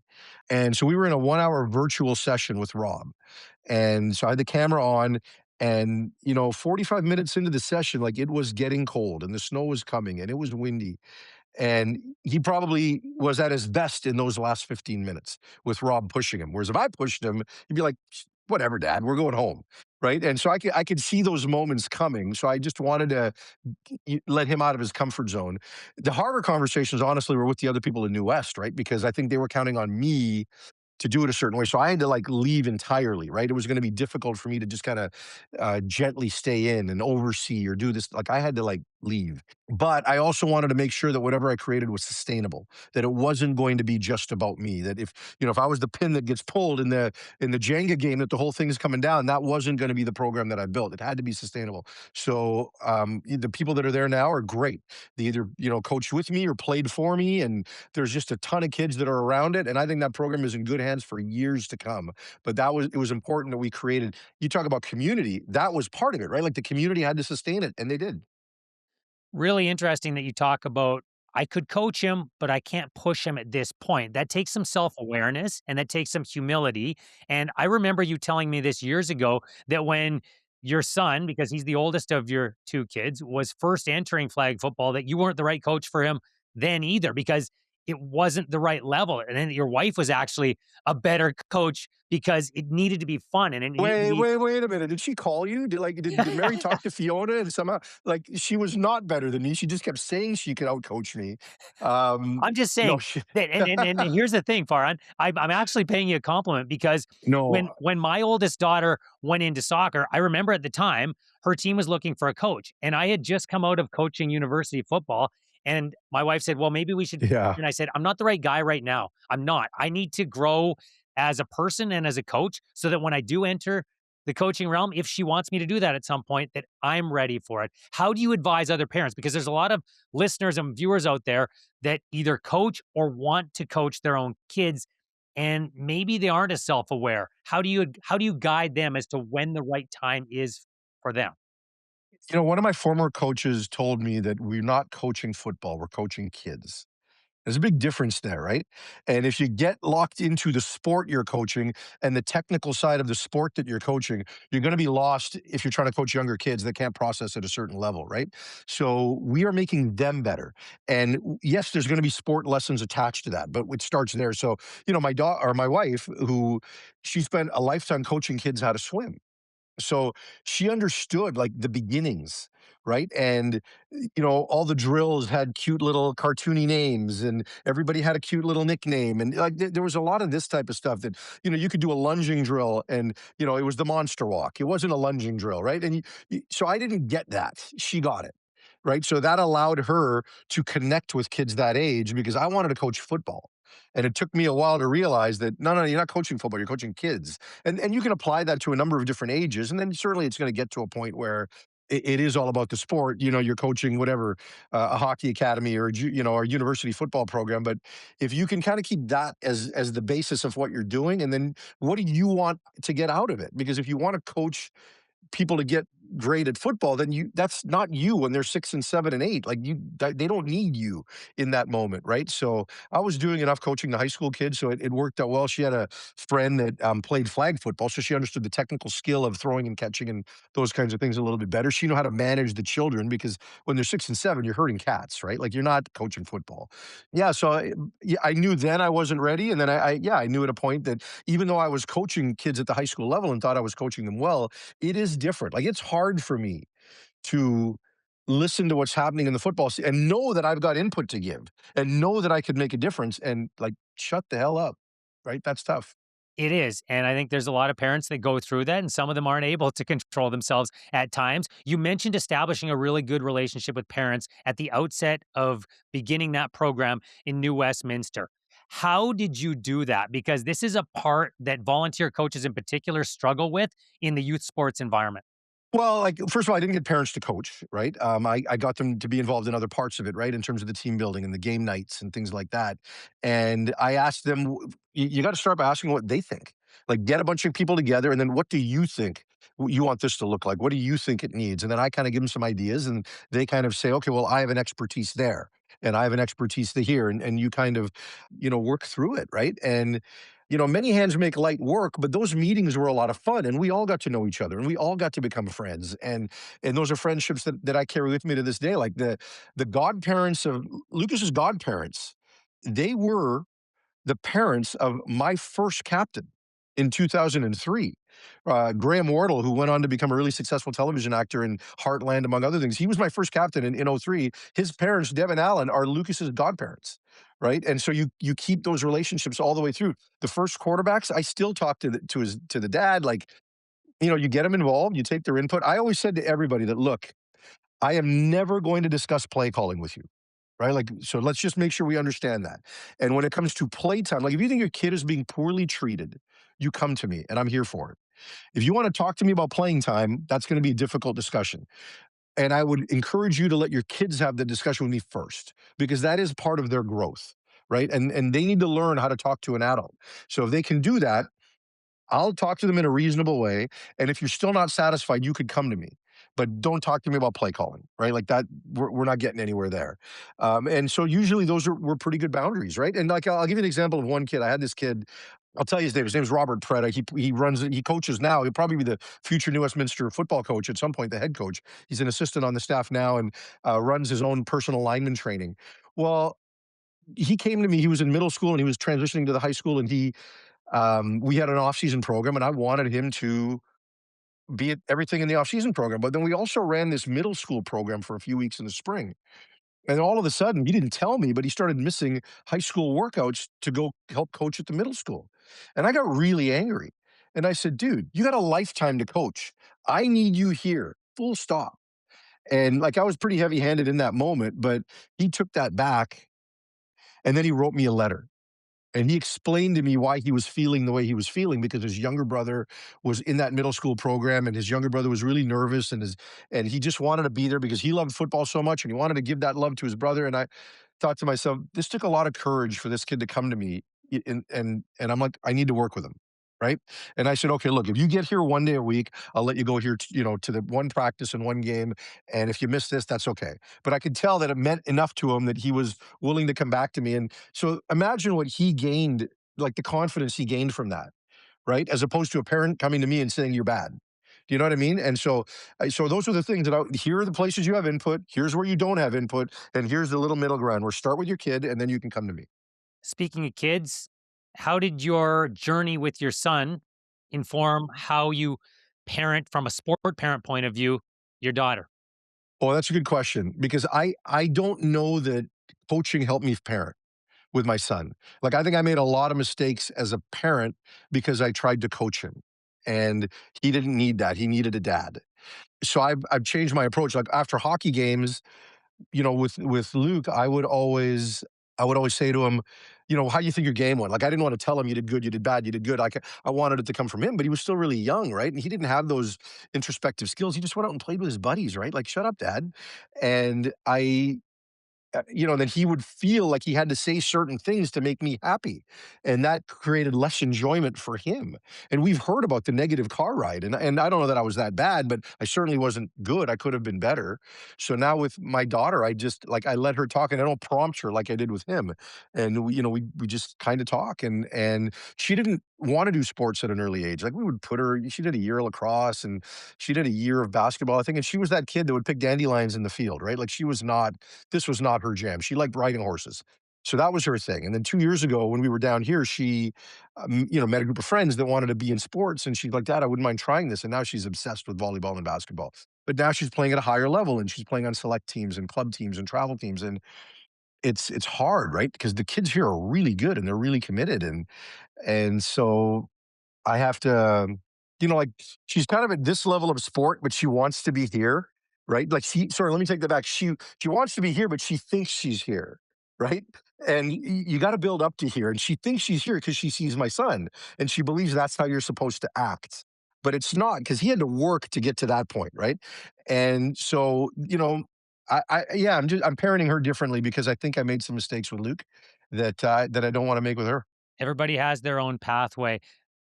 And so we were in a 1 hour virtual session with Rob. And so I had the camera on, and 45 minutes into the session, like it was getting cold and the snow was coming and it was windy. And he probably was at his best in those last 15 minutes with Rob pushing him. Whereas if I pushed him, he'd be like, whatever, dad, we're going home. Right. And so I could see those moments coming. So I just wanted to let him out of his comfort zone. The harder conversations, honestly, were with the other people in New West, right? Because I think they were counting on me to do it a certain way. So I had to like leave entirely, right? It was going to be difficult for me to just kind of gently stay in and oversee or do this. Like I had to like leave. But I also wanted to make sure that whatever I created was sustainable, that it wasn't going to be just about me. That if I was the pin that gets pulled in the Jenga game, that the whole thing is coming down, that wasn't going to be the program that I built. It had to be sustainable. So the people that are there now are great. They either coached with me or played for me, and there's just a ton of kids that are around it, and I think that program is in good hands for years to come. But it was important that we created. You talk about community, that was part of it, right? Like the community had to sustain it, and they did. Really interesting that you talk about, I could coach him, but I can't push him at this point. That takes some self-awareness and that takes some humility. And I remember you telling me this years ago that when your son, because he's the oldest of your two kids, was first entering flag football, that you weren't the right coach for him then either, because it wasn't the right level. And then your wife was actually a better coach because it needed to be fun and it needed to Wait, be. wait, wait a minute. Did she call you? Did Mary talk to Fiona and somehow like she was not better than me? She just kept saying she could outcoach me. I'm just No, saying she, that, and here's the thing, Farhan, I'm actually paying you a compliment because no, when my oldest daughter went into soccer, I remember at the time her team was looking for a coach, and I had just come out of coaching university football, and my wife said, "Well, maybe we should." yeah. And I said, "I'm not the right guy right now. I'm not. I need to grow as a person and as a coach so that when I do enter the coaching realm, if she wants me to do that at some point, that I'm ready for it." How do you advise other parents? Because there's a lot of listeners and viewers out there that either coach or want to coach their own kids, and maybe they aren't as self-aware. How do you guide them as to when the right time is for them? One of my former coaches told me that we're not coaching football, we're coaching kids. There's a big difference there, right? And if you get locked into the sport you're coaching and the technical side of the sport that you're coaching, you're going to be lost if you're trying to coach younger kids that can't process at a certain level, right? So we are making them better. And yes, there's going to be sport lessons attached to that, but it starts there. So, my daughter or my wife, who she spent a lifetime coaching kids how to swim. So she understood like the beginnings, right? And all the drills had cute little cartoony names, and everybody had a cute little nickname, and like there was a lot of this type of stuff that you could do a lunging drill, and it was the monster walk. It wasn't a lunging drill, right? And so I didn't get that. She got it. Right. So that allowed her to connect with kids that age because I wanted to coach football. And it took me a while to realize that no, no, you're not coaching football, you're coaching kids. And you can apply that to a number of different ages. And then certainly it's going to get to a point where it is all about the sport. You're coaching whatever, a hockey academy or a university football program. But if you can kind of keep that as the basis of what you're doing, and then what do you want to get out of it? Because if you want to coach people to get great at football, then that's not you when they're 6 and 7 and 8. Like they don't need you in that moment, right? So I was doing enough coaching the high school kids, so it worked out well. She had a friend that played flag football, so she understood the technical skill of throwing and catching and those kinds of things a little bit better. She knew how to manage the children because when they're 6 and 7, you're herding cats, right? Like you're not coaching football. Yeah, so yeah, I knew then I wasn't ready, and then I knew at a point that even though I was coaching kids at the high school level and thought I was coaching them well, it is different. Like, it's hard for me to listen to what's happening in the and know that I've got input to give and know that I could make a difference and, like, shut the hell up, right? That's tough. It is. And I think there's a lot of parents that go through that, and some of them aren't able to control themselves at times. You mentioned establishing a really good relationship with parents at the outset of beginning that program in New Westminster. How did you do that? Because this is a part that volunteer coaches in particular struggle with in the youth sports environment. Well, like, first of all, I didn't get parents to coach, right? I got them to be involved in other parts of it, right? In terms of the team building and the game nights and things like that. And I asked them, you got to start by asking what they think. Like, get a bunch of people together, and then what do you think you want this to look like? What do you think it needs? And then I kind of give them some ideas, and they kind of say, okay, well, I have an expertise there, and I have an expertise to here, and you kind of, work through it, right? And many hands make light work, but those meetings were a lot of fun, and we all got to know each other, and we all got to become friends, and those are friendships that I carry with me to this day. Like the godparents of Lucas's godparents, they were the parents of my first captain in 2003. Graham Wardle, who went on to become a really successful television actor in Heartland, among other things. He was my first captain in '03. His parents, Devin Allen, are Lucas's godparents, right? And so you keep those relationships all the way through. The first quarterbacks, I still talk to the dad. Like, you get them involved, you take their input. I always said to everybody that, look, I am never going to discuss play calling with you. Right? Like, so let's just make sure we understand that. And when it comes to playtime, like if you think your kid is being poorly treated, you come to me and I'm here for it. If you want to talk to me about playing time, that's going to be a difficult discussion. And I would encourage you to let your kids have the discussion with me first, because that is part of their growth, right? And they need to learn how to talk to an adult. So if they can do that, I'll talk to them in a reasonable way, and if you're still not satisfied, you could come to me, but don't talk to me about play calling, right? Like that, we're not getting anywhere there. And so usually those were pretty good boundaries, right? And like I'll give you an example of one kid. I had this kid. I'll tell you his name. His name's Robert Preda. He coaches now. He'll probably be the future New Westminster football coach at some point, the head coach. He's an assistant on the staff now and runs his own personal lineman training. Well, he came to me. He was in middle school and he was transitioning to the high school, and we had an off-season program, and I wanted him to be at everything in the off-season program. But then we also ran this middle school program for a few weeks in the spring. And all of a sudden, he didn't tell me, but he started missing high school workouts to go help coach at the middle school. And I got really angry. And I said, dude, you got a lifetime to coach. I need you here, full stop. And like I was pretty heavy handed in that moment, but he took that back. And then he wrote me a letter. And he explained to me why he was feeling the way he was feeling, because his younger brother was in that middle school program, and his younger brother was really nervous, and he just wanted to be there because he loved football so much, and he wanted to give that love to his brother. And I thought to myself, this took a lot of courage for this kid to come to me, and I'm like, I need to work with him, right? And I said, okay, look, if you get here one day a week, I'll let you go here, to the one practice and one game, and if you miss this, that's okay. But I could tell that it meant enough to him that he was willing to come back to me. And so imagine what he gained, like the confidence he gained from that, right? As opposed to a parent coming to me and saying you're bad. Do you know what I mean? And so those are the things here are the places you have input. Here's where you don't have input, and here's the little middle ground where start with your kid, and then you can come to me. Speaking of kids, how did your journey with your son inform how you parent from a sport parent point of view, your daughter? Oh, that's a good question, because I don't know that coaching helped me parent with my son. Like, I think I made a lot of mistakes as a parent because I tried to coach him, and he didn't need that. He needed a dad. So I've changed my approach. Like, after hockey games, with Luke, I would always I would always say to him, how do you think your game went? Like, I didn't want to tell him you did good, you did bad, you did good. I wanted it to come from him, but he was still really young, right? And he didn't have those introspective skills. He just went out and played with his buddies, right? Like, shut up, dad. And then he would feel like he had to say certain things to make me happy. And that created less enjoyment for him. And we've heard about the negative car ride. And I don't know that I was that bad, but I certainly wasn't good. I could have been better. So now with my daughter, I just like I let her talk and I don't prompt her like I did with him. And we just kind of talk. And she didn't want to do sports at an early age. Like we would put her, she did a year of lacrosse and she did a year of basketball, I think. And she was that kid that would pick dandelions in the field, right? Like this was not her jam. She liked riding horses. So that was her thing. And then 2 years ago, when we were down here, she, met a group of friends that wanted to be in sports. And she's like, Dad, I wouldn't mind trying this. And now she's obsessed with volleyball and basketball. But now she's playing at a higher level and she's playing on select teams and club teams and travel teams. And it's hard, right? Because the kids here are really good and they're really committed. And so I have to, like she's kind of at this level of sport, but she wants to be here, right? Like sorry, let me take that back. She wants to be here, but she thinks she's here, right? And you got to build up to here. And she thinks she's here because she sees my son, and she believes that's how you're supposed to act. But it's not because he had to work to get to that point, right? And so, yeah, I'm parenting her differently because I think I made some mistakes with Luke that I don't want to make with her. Everybody has their own pathway.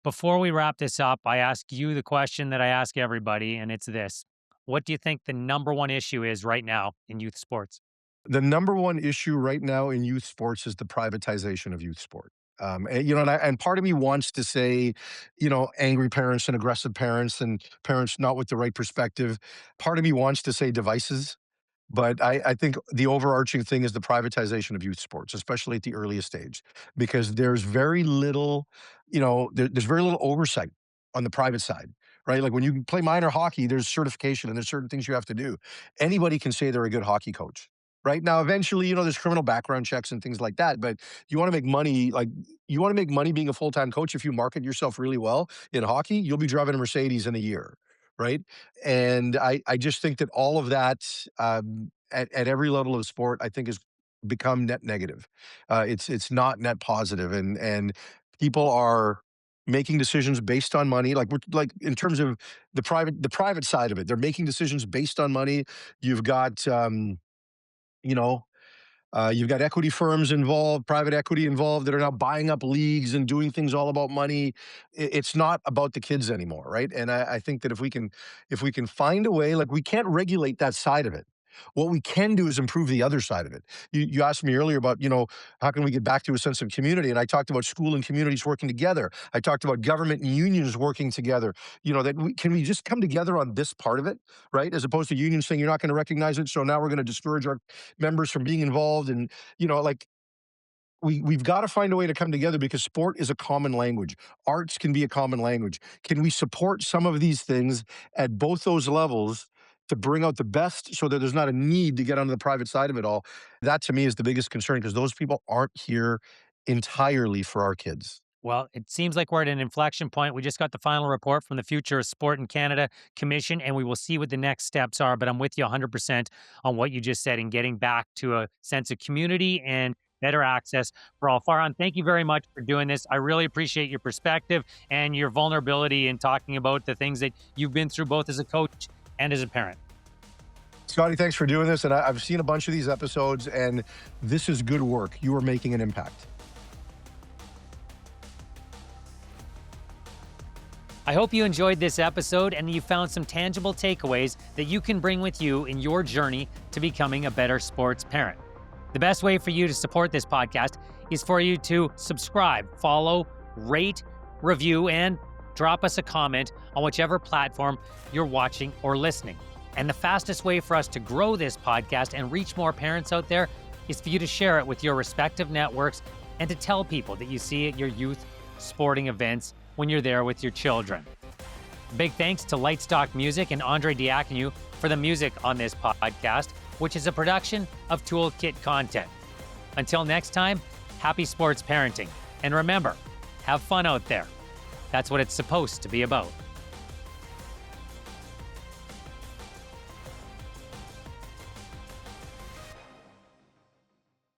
Before we wrap this up, I ask you the question that I ask everybody, and it's this. What do you think the number one issue is right now in youth sports? The number one issue right now in youth sports is the privatization of youth sport. And part of me wants to say, angry parents and aggressive parents and parents not with the right perspective. Part of me wants to say devices, but I think the overarching thing is the privatization of youth sports, especially at the earliest age, because there's very little, there's very little oversight on the private side, right? Like when you play minor hockey, there's certification and there's certain things you have to do. Anybody can say they're a good hockey coach. Right now, eventually, there's criminal background checks and things like that. But you want to make money, like you want to make money being a full time coach. If you market yourself really well in hockey, you'll be driving a Mercedes in a year, right? And I just think that all of that at every level of sport, I think has become net negative. It's not net positive, and people are making decisions based on money. Like we're like in terms of the private side of it, they're making decisions based on money. You've got you know, you've got equity firms involved, private equity involved that are now buying up leagues and doing things all about money. It's not about the kids anymore, right? And I think that if we can find a way, like we can't regulate that side of it. What we can do is improve the other side of it. You asked me earlier about, how can we get back to a sense of community? And I talked about school and communities working together. I talked about government and unions working together. Can we just come together on this part of it, right? As opposed to unions saying you're not going to recognize it, so now we're going to discourage our members from being involved. And like we've got to find a way to come together because sport is a common language. Arts can be a common language. Can we support some of these things at both those levels to bring out the best so that there's not a need to get onto the private side of it all? That to me is the biggest concern because those people aren't here entirely for our kids. Well, it seems like we're at an inflection point. We just got the final report from the Future of Sport in Canada Commission, and we will see what the next steps are. But I'm with you 100% on what you just said in getting back to a sense of community and better access for all. Farhan, thank you very much for doing this. I really appreciate your perspective and your vulnerability in talking about the things that you've been through, both as a coach and as a parent. Scotty, thanks for doing this. And I've seen a bunch of these episodes, and this is good work. You are making an impact. I hope you enjoyed this episode and that you found some tangible takeaways that you can bring with you in your journey to becoming a better sports parent. The best way for you to support this podcast is for you to subscribe, follow, rate, review, and drop us a comment on whichever platform you're watching or listening. And the fastest way for us to grow this podcast and reach more parents out there is for you to share it with your respective networks and to tell people that you see at your youth sporting events when you're there with your children. Big thanks to Lightstock Music and Andre Diakonu for the music on this podcast, which is a production of Toolkit Content. Until next time, happy sports parenting. And remember, have fun out there. That's what it's supposed to be about.